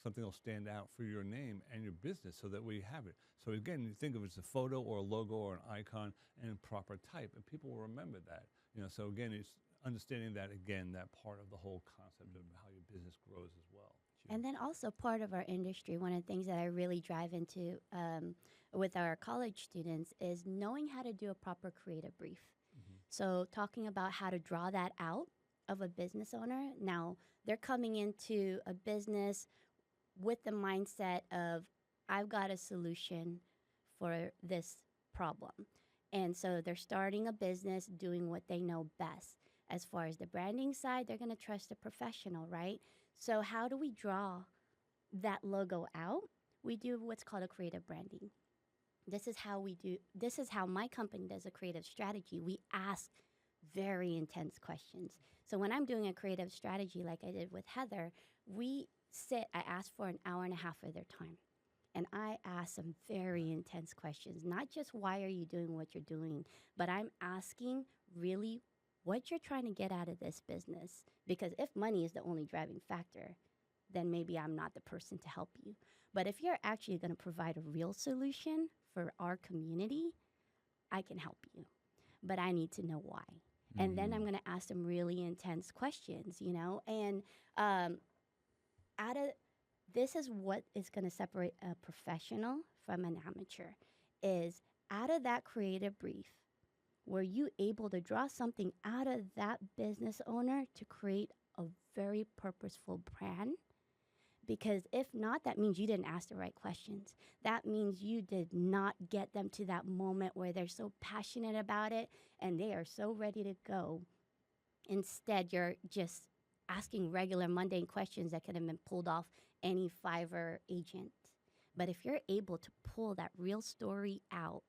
something will stand out for your name and your business so that we have it. So again, you think of it as a photo or a logo or an icon and proper type, and people will remember that. So again, it's understanding that, again, that part of the whole concept of how your business grows as well. And then also part of our industry, one of the things that I really drive into with our college students is knowing how to do a proper creative brief. So talking about how to draw that out of a business owner. Now, they're coming into a business with the mindset of, I've got a solution for this problem. And so they're starting a business doing what they know best. As far as the branding side, they're going to trust a professional, right? So how do we draw that logo out? We do what's called a creative branding. This is how my company does a creative strategy. We ask very intense questions. So when I'm doing a creative strategy like I did with Heather, I ask for an hour and a half of their time. And I ask some very intense questions, not just why are you doing what you're doing, but I'm asking really what you're trying to get out of this business. Because if money is the only driving factor, then maybe I'm not the person to help you. But if you're actually going to provide a real solution for our community, I can help you. But I need to know why. And then I'm going to ask them really intense questions, and this is what is going to separate a professional from an amateur, is out of that creative brief, were you able to draw something out of that business owner to create a very purposeful brand? Because if not, that means you didn't ask the right questions. That means you did not get them to that moment where they're so passionate about it and they are so ready to go. Instead, you're just asking regular mundane questions that could have been pulled off any Fiverr agent. But if you're able to pull that real story out,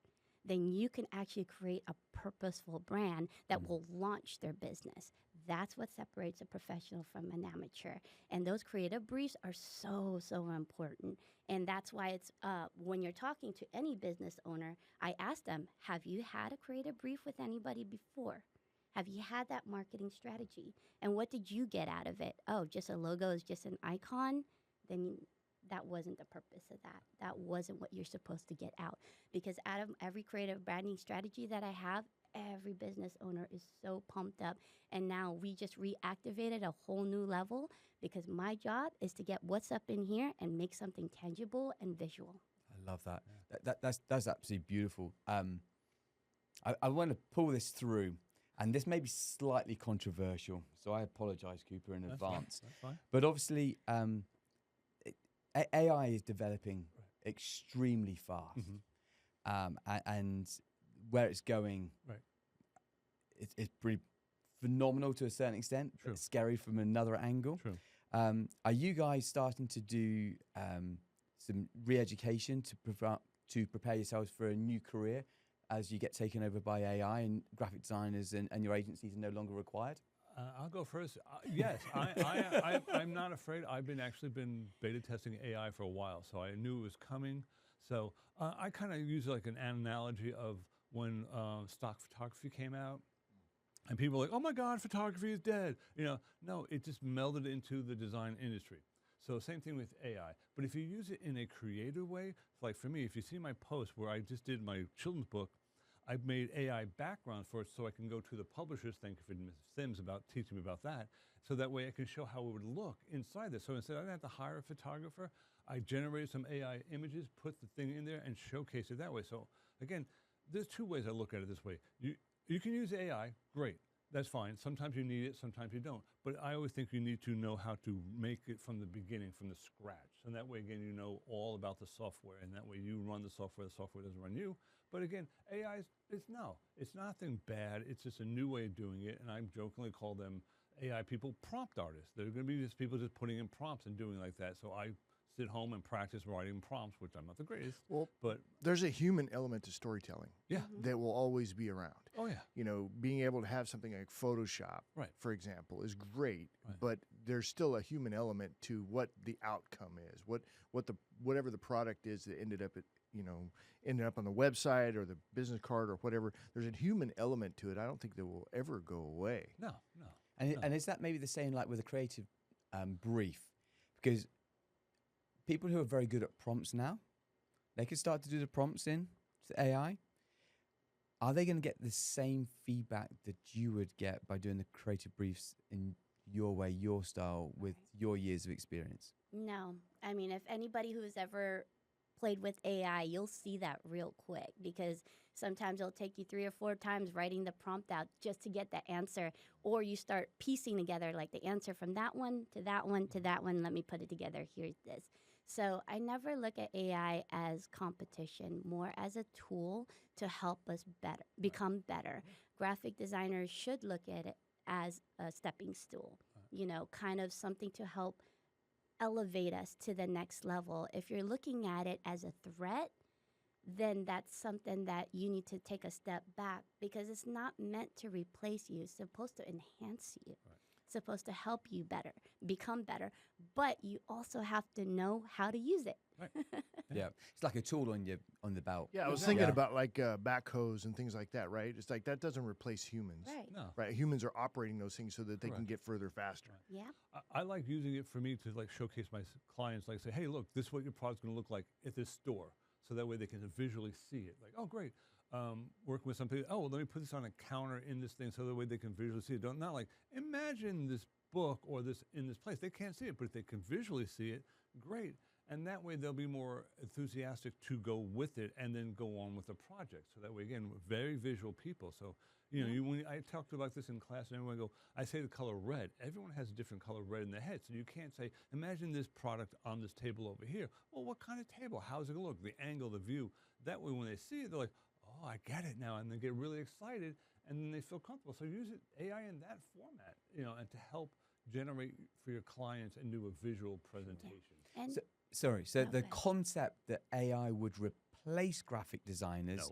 then you can actually create a purposeful brand that will launch their business. That's what separates a professional from an amateur. And those creative briefs are so, so important. And that's why it's when you're talking to any business owner, I ask them, have you had a creative brief with anybody before? Have you had that marketing strategy? And what did you get out of it? Oh, just a logo is just an icon? Then that wasn't the purpose of that. That wasn't what you're supposed to get out. Because out of every creative branding strategy that I have, every business owner is so pumped up. And now we just reactivated a whole new level because my job is to get what's up in here and make something tangible and visual. I love that. That's absolutely beautiful. I want to pull this through, and this may be slightly controversial, so I apologize, Cooper, in advance. That's fine. But obviously, AI is developing extremely fast, and where it's going, it's pretty phenomenal to a certain extent. True. It's scary from another angle. True. Are you guys starting to do some re-education to prepare yourselves for a new career as you get taken over by AI and graphic designers and your agencies are no longer required? I'll go first. Yes, I'm not afraid. I've been beta testing AI for a while, so I knew it was coming. So I kind of use like an analogy of when stock photography came out, and people were like, "Oh my God, photography is dead." No, it just melded into the design industry. So same thing with AI. But if you use it in a creative way, like for me, if you see my post where I just did my children's book, I've made AI backgrounds for it so I can go to the publishers, thank you for Ms. Sims about teaching me about that, so that way I can show how it would look inside this. So instead I didn't have to hire a photographer, I generated some AI images, put the thing in there and showcase it that way. So again, there's two ways I look at it this way. You can use AI, great. That's fine. Sometimes you need it, sometimes you don't. But I always think you need to know how to make it from the beginning, from the scratch. And that way, again, you know all about the software. And that way you run the software doesn't run you. But again, AI it's nothing bad. It's just a new way of doing it. And I jokingly call them AI people prompt artists. They're going to be just people just putting in prompts and doing like that. So I sit home and practice writing prompts, which I'm not the greatest. Well, but there's a human element to storytelling. Yeah. That will always be around. Oh yeah. Being able to have something like Photoshop, Right. for example, is great, Right. but there's still a human element to what the outcome is, whatever the product is that ended up on the website or the business card or whatever. There's a human element to it. I don't think that will ever go away. No. And is that maybe the same like with a creative brief? Because people who are very good at prompts now, they can start to do the prompts in to AI. Are they going to get the same feedback that you would get by doing the creative briefs in your way, your style, with your years of experience? No. I mean, if anybody who's ever played with AI, you'll see that real quick because sometimes it'll take you 3 or 4 times writing the prompt out just to get the answer. Or you start piecing together like the answer from that one to that one to that one. Let me put it together. Here's this. So I never look at AI as competition, more as a tool to help us become better. Graphic designers should look at it as a stepping stool, kind of something to help elevate us to the next level. If you're looking at it as a threat, then that's something that you need to take a step back because it's not meant to replace you. It's supposed to enhance you. Right. It's supposed to help you better, become better, but you also have to know how to use it. Right. Yeah, it's like a tool on the belt. Yeah, I was thinking about like backhoes and things like that, right? It's like that doesn't replace humans. Right. No. Right. Humans are operating those things so that they can get further faster. Yeah. I like using it for me to like showcase my clients, like say, hey, look, this is what your product's going to look like at this store. So that way they can visually see it. Like, oh, great. Working with some people, oh, well, let me put this on a counter in this thing so that way they can visually see it. Not like, imagine this book or this in this place. They can't see it, but if they can visually see it, great. And that way they'll be more enthusiastic to go with it and then go on with the project. So that way, again, we're very visual people. So, when I talked about this in class and everyone I say the color red. Everyone has a different color red in their head. So you can't say, imagine this product on this table over here. Well, what kind of table? How's it going to look? The angle, the view. That way when they see it, they're like, oh, I get it now. And they get really excited and then they feel comfortable. So use AI in that format, and to help generate for your clients and do a visual presentation. Yeah. And So the concept that AI would replace graphic designers,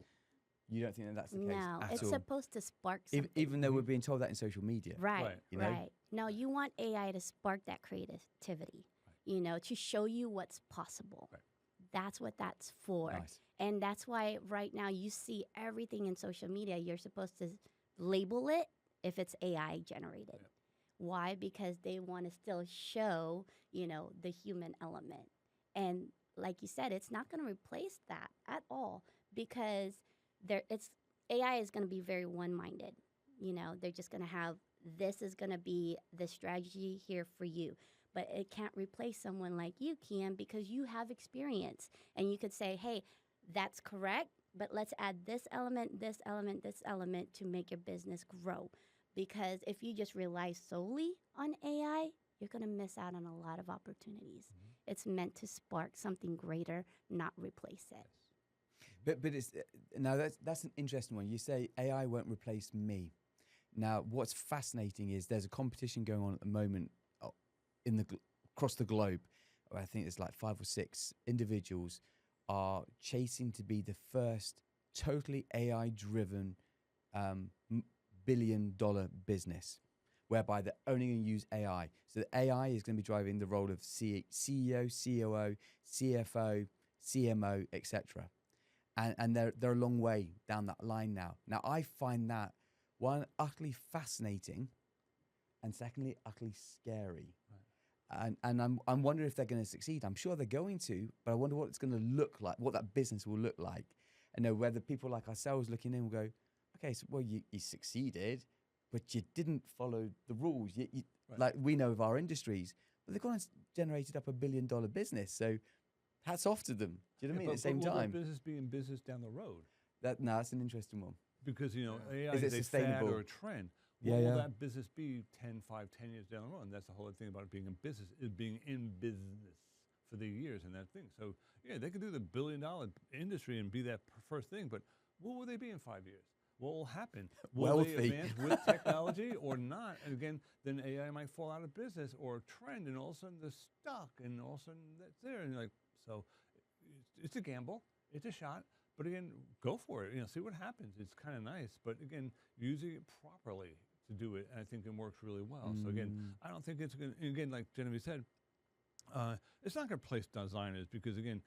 you don't think that's the case no, at it's all? supposed to spark something. Even though we're being told that in social media. Right. You know? No, you want AI to spark that creativity, to show you what's possible. Right. That's what that's for. Nice. And that's why right now you see everything in social media. You're supposed to label it if it's AI generated. Yeah. Why? Because they want to still show, the human element. And like you said, it's not going to replace that at all, because AI is going to be very one-minded. They're just going to have, this is going to be the strategy here for you. But it can't replace someone like you, Kyan, because you have experience. And you could say, hey, that's correct, but let's add this element, this element, this element to make your business grow. Because if you just rely solely on AI, you're going to miss out on a lot of opportunities. It's meant to spark something greater, not replace it. But it's now that's an interesting one. You say AI won't replace me. Now, what's fascinating is there's a competition going on at the moment across the globe. I think it's like 5 or 6 individuals are chasing to be the first totally AI-driven billion-dollar business, whereby they're only going to use AI. So the AI is going to be driving the role of CEO, COO, CFO, CMO, etc. And they're a long way down that line now. Now, I find that, one, utterly fascinating, and secondly, utterly scary. Right. And I'm wondering if they're going to succeed. I'm sure they're going to, but I wonder what it's going to look like, what that business will look like. And whether people like ourselves looking in will go, okay, so well, you succeeded, but you didn't follow the rules. Right. Like we know of our industries, but they've gone and generated up $1 billion business. So hats off to them. Do you know what I mean? At the same time, business being business down the road. That's an interesting one. Because AI Is it is a sustainable? fad or a trend. What will that business be 10 years down the road? And that's the whole thing about it being in business, is being in business for the years and that thing. So yeah, they could do the $1 billion industry and be that first thing, but what will they be in 5 years? What will happen? Will they advance with technology or not? And again, then AI might fall out of business or trend, and all of a sudden they're stuck, and all of a sudden that's there. And so it's a gamble, it's a shot. But again, go for it. See what happens. It's kind of nice, but again, using it properly to do it, I think it works really well. So again, I don't think it's going to, again, like Jenevy said, it's not going to replace designers, because again,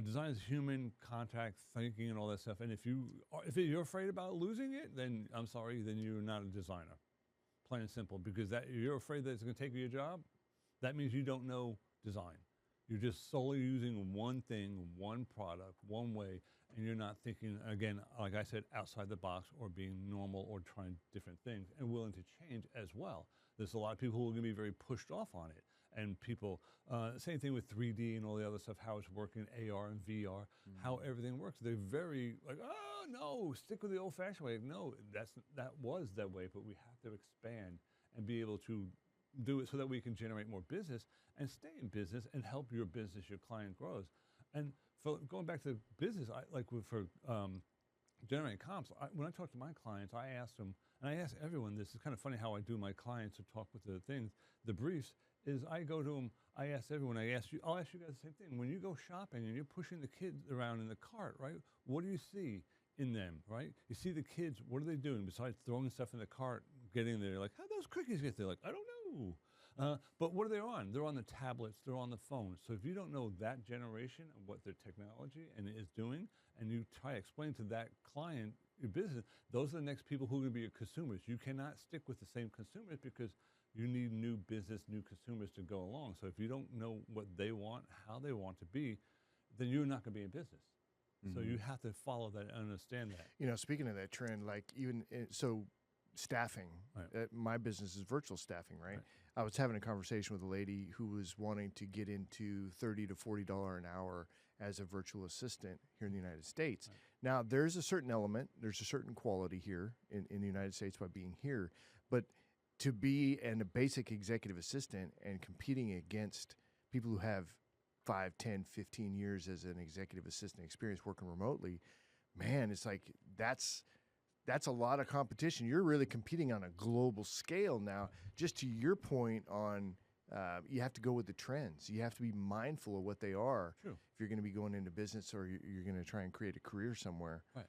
design is human contact, thinking, and all that stuff. And if you're afraid about losing it, then I'm sorry, then you're not a designer, plain and simple. Because you're afraid that it's going to take your job. That means you don't know design. You're just solely using one thing, one product, one way, and you're not thinking, again, like I said, outside the box, or being normal, or trying different things, and willing to change as well. There's a lot of people who are going to be very pushed off on it. And people, same thing with 3D and all the other stuff, how it's working, AR and VR, how everything works. They're very like, oh, no, stick with the old-fashioned way. No, that was that way, but we have to expand and be able to do it so that we can generate more business and stay in business and help your business, your client grows. And for going back to business, for generating comps, when I talk to my clients, I ask them, and I ask everyone, this is kind of funny how I do my clients to talk with the things, the briefs, is I go to them, I ask everyone, I'll ask you guys the same thing. When you go shopping and you're pushing the kids around in the cart, right, what do you see in them, right? You see the kids, what are they doing besides throwing stuff in the cart, getting there? Like, how'd those cookies get there? Like, I don't know. But what are they on? They're on the tablets, they're on the phones. So if you don't know that generation and what their technology is doing, and you try to explain to that client your business, those are the next people who are going to be your consumers. You cannot stick with the same consumers, because you need new business, new consumers to go along. So if you don't know what they want, how they want to be, then you're not going to be in business. So you have to follow that and understand that. Speaking of that trend, like staffing, right. My business is virtual staffing, right? I was having a conversation with a lady who was wanting to get into $30 to $40 an hour as a virtual assistant here in the United States. Right. Now, there's a certain element, there's a certain quality here in the United States by being here, but to be a basic executive assistant and competing against people who have 5, 10, 15 years as an executive assistant experience working remotely, man, it's like that's a lot of competition. You're really competing on a global scale now. Just to your point on, you have to go with the trends. You have to be mindful of what they are. True. If you're going to be going into business, or you're going to try and create a career somewhere. Right.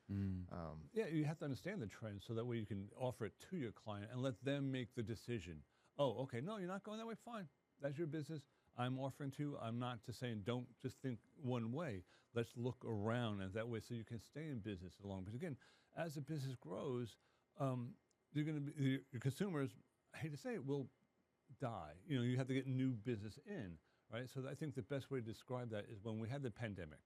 Yeah, you have to understand the trends, so that way you can offer it to your client and let them make the decision. Oh, okay, no, you're not going that way, fine. That's your business. I'm offering to. I'm not just saying don't just think one way. Let's look around, and that way so you can stay in business along. Because again, as the business grows, you're going to be your consumers. I hate to say it, will die. You have to get new business in, right? So I think the best way to describe that is when we had the pandemic,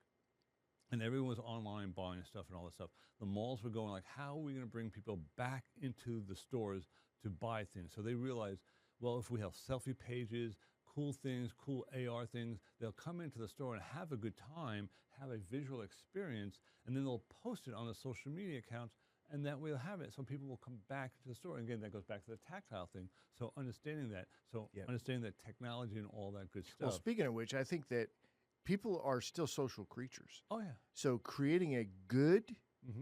and everyone was online buying stuff and all that stuff. The malls were going like, how are we going to bring people back into the stores to buy things? So they realized, well, if we have selfie pages, cool things, cool AR things, they'll come into the store and have a good time, have a visual experience, and then they'll post it on the social media accounts, and that way they'll have it. So people will come back to the store. And again, that goes back to the tactile thing. So understanding that. Understanding that technology and all that good stuff. Well, speaking of which, I think that people are still social creatures. Oh, yeah. So creating a good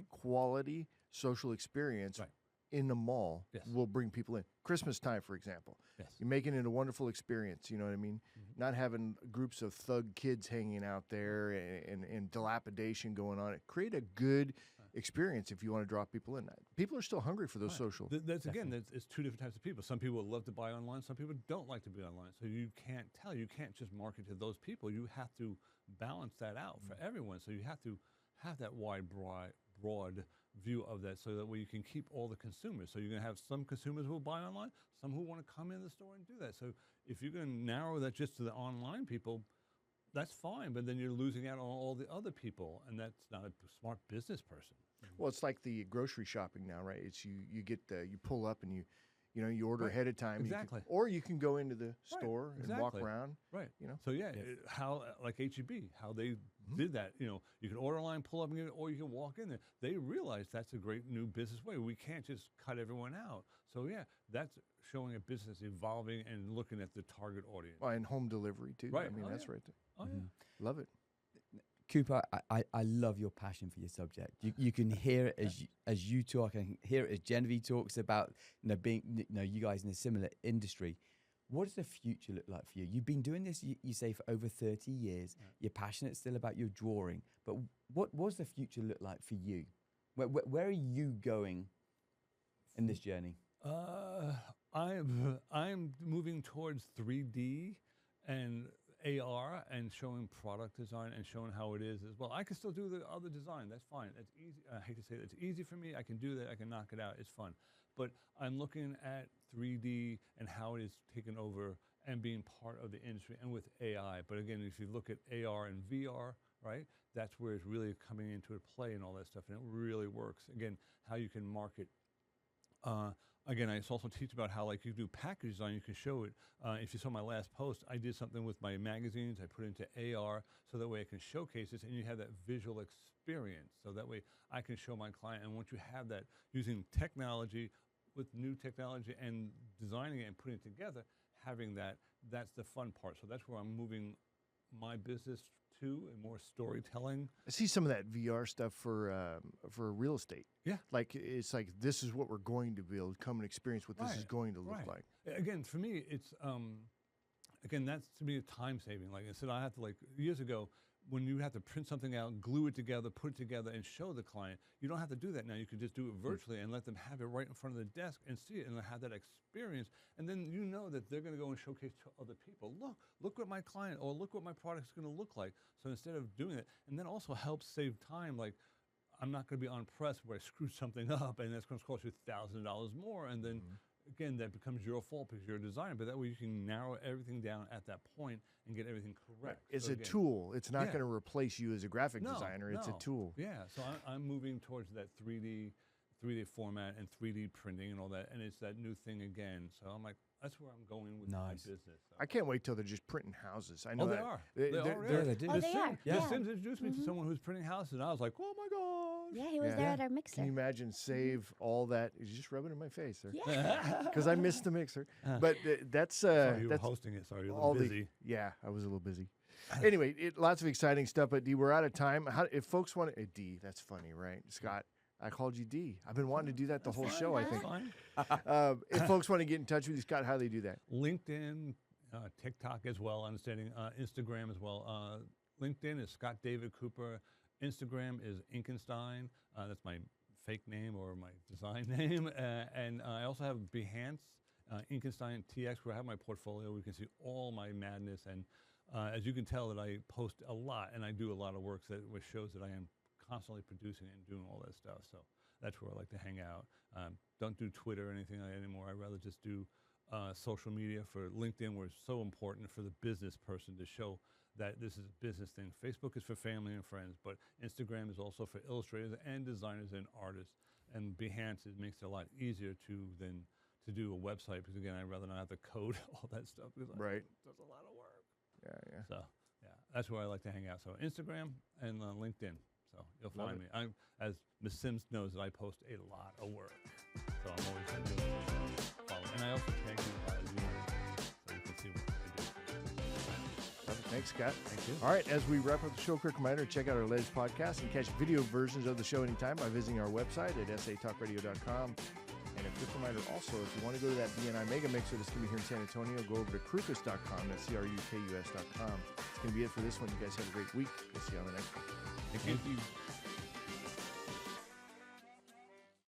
quality social experience in the mall will bring people in. Christmas time, for example. Yes. You're making it a wonderful experience, you know what I mean? Not having groups of thug kids hanging out there and dilapidation going on. Create a good experience if you want to draw people in. People are still hungry for those social. That's it's two different types of people. Some people love to buy online. Some people don't like to be online. So you can't tell. You can't just market to those people. You have to balance that out for everyone. So you have to have that wide, broad view of that, so that way you can keep all the consumers. So you're going to have some consumers who will buy online, some who want to come in the store and do that. So if you're going to narrow that just to the online people, that's fine, but then you're losing out on all the other people, and that's not a smart business person. Well, it's like the grocery shopping now, right? It's you get you pull up and you order ahead of time. Exactly. Or you can go into the store and walk around. Right. So how like HEB, how they did that. You can order online, pull up, and get it, or you can walk in there. They realized that's a great new business way. We can't just cut everyone out. So that's showing a business evolving and looking at the target audience. And home delivery too. Right. I mean, that's right there. Oh yeah. Love it. Cooper, I love your passion for your subject. You can hear it as you talk, and hear it as Jenevy talks about being you guys in a similar industry. What does the future look like for you? You've been doing this, you say, for over 30 years. Yeah. You're passionate still about your drawing, but what does the future look like for you? Where are you going in this journey? I'm moving towards 3D and AR and showing product design and showing how it is as well. I can still do the other design. That's fine. That's easy. I hate to say that. It's easy for me. I can do that. I can knock it out. It's fun. But I'm looking at 3D and how it is taken over and being part of the industry, and with AI. But again, if you look at AR and VR, right, that's where it's really coming into play and all that stuff, and it really works. Again, how you can market. Again, I also teach about how, like, you do package design. You can show it. If you saw my last post, I did something with my magazines. I put it into AR, so that way I can showcase this, and you have that visual experience. So that way I can show my client. And once you have that, using technology with new technology and designing it and putting it together, having that's the fun part. So that's where I'm moving my business to, and more storytelling. I see some of that VR stuff for real estate. Yeah. Like, it's like, this is what we're going to be able to come and experience what this is going to look like. Again, for me, it's, again, that's to me a time saving. Like I said, I had to, like, years ago, when you have to print something out, glue it together, put it together, and show the client, you don't have to do that now. You can just do it virtually and let them have it right in front of the desk and see it and have that experience. And then you know that they're going to go and showcase to other people. Look what my client, or look what my product's going to look like. So instead of doing it, and then also helps save time. Like, I'm not going to be on press where I screwed something up and that's going to cost you $1,000 more, and then again, that becomes your fault because you're a designer. But that way you can narrow everything down at that point and get everything correct. It's a tool. It's not going to replace you as a graphic designer. It's a tool. Yeah. So I'm moving towards that 3D format and 3D printing and all that, and it's that new thing again. So I'm like, that's where I'm going with my business. So. I can't wait till they're just printing houses. I know they that. are. They are. They do. Oh, they are. Yeah. Sims introduced me to someone who's printing houses, and I was like, oh my gosh. Yeah, he was there at our mixer. Can you imagine save all that? You just rub it in my face, sir. Yeah. Because I missed the mixer. But that's Sorry, you were hosting it. Sorry, you're a little busy. I was a little busy. Anyway, lots of exciting stuff. But D, we're out of time. If folks want to, D, that's funny, right? Scott, I called you D. I've been wanting to do that the whole show, I think. If folks want to get in touch with you, Scott, how do they do that? LinkedIn, TikTok as well, understanding Instagram as well. LinkedIn is Scott David Cooper. Instagram is Inkenstein. That's my fake name or my design name. And I also have Behance, Inkenstein TX, where I have my portfolio. We can see all my madness. And as you can tell, that I post a lot, and I do a lot of work which shows that I am constantly producing and doing all that stuff. So that's where I like to hang out. Don't do Twitter or anything like that anymore. I'd rather just do social media. For LinkedIn, where it's so important for the business person to show that this is a business thing. Facebook is for family and friends, but Instagram is also for illustrators and designers and artists. And Behance, it makes it a lot easier than to do a website, because again, I'd rather not have to code all that stuff, because Right. That's a lot of work. Yeah. So yeah, that's where I like to hang out. So Instagram and LinkedIn. So you'll Love find it. me. As Ms. Sims knows, that I post a lot of work. So I'm always doing it. Follow. And I also tag you so you can see what I do. Thanks, Scott. Thank you. All right, as we wrap up the show, quick reminder, check out our latest podcast and catch video versions of the show anytime by visiting our website at satalkradio.com. And a quick reminder also, if you want to go to that BNI Mega Mixer that's going to be here in San Antonio, go over to crukus.com. That's CRUKUS.com. It's going to be it for this one. You guys have a great week. We'll see you on the next one. Thank you.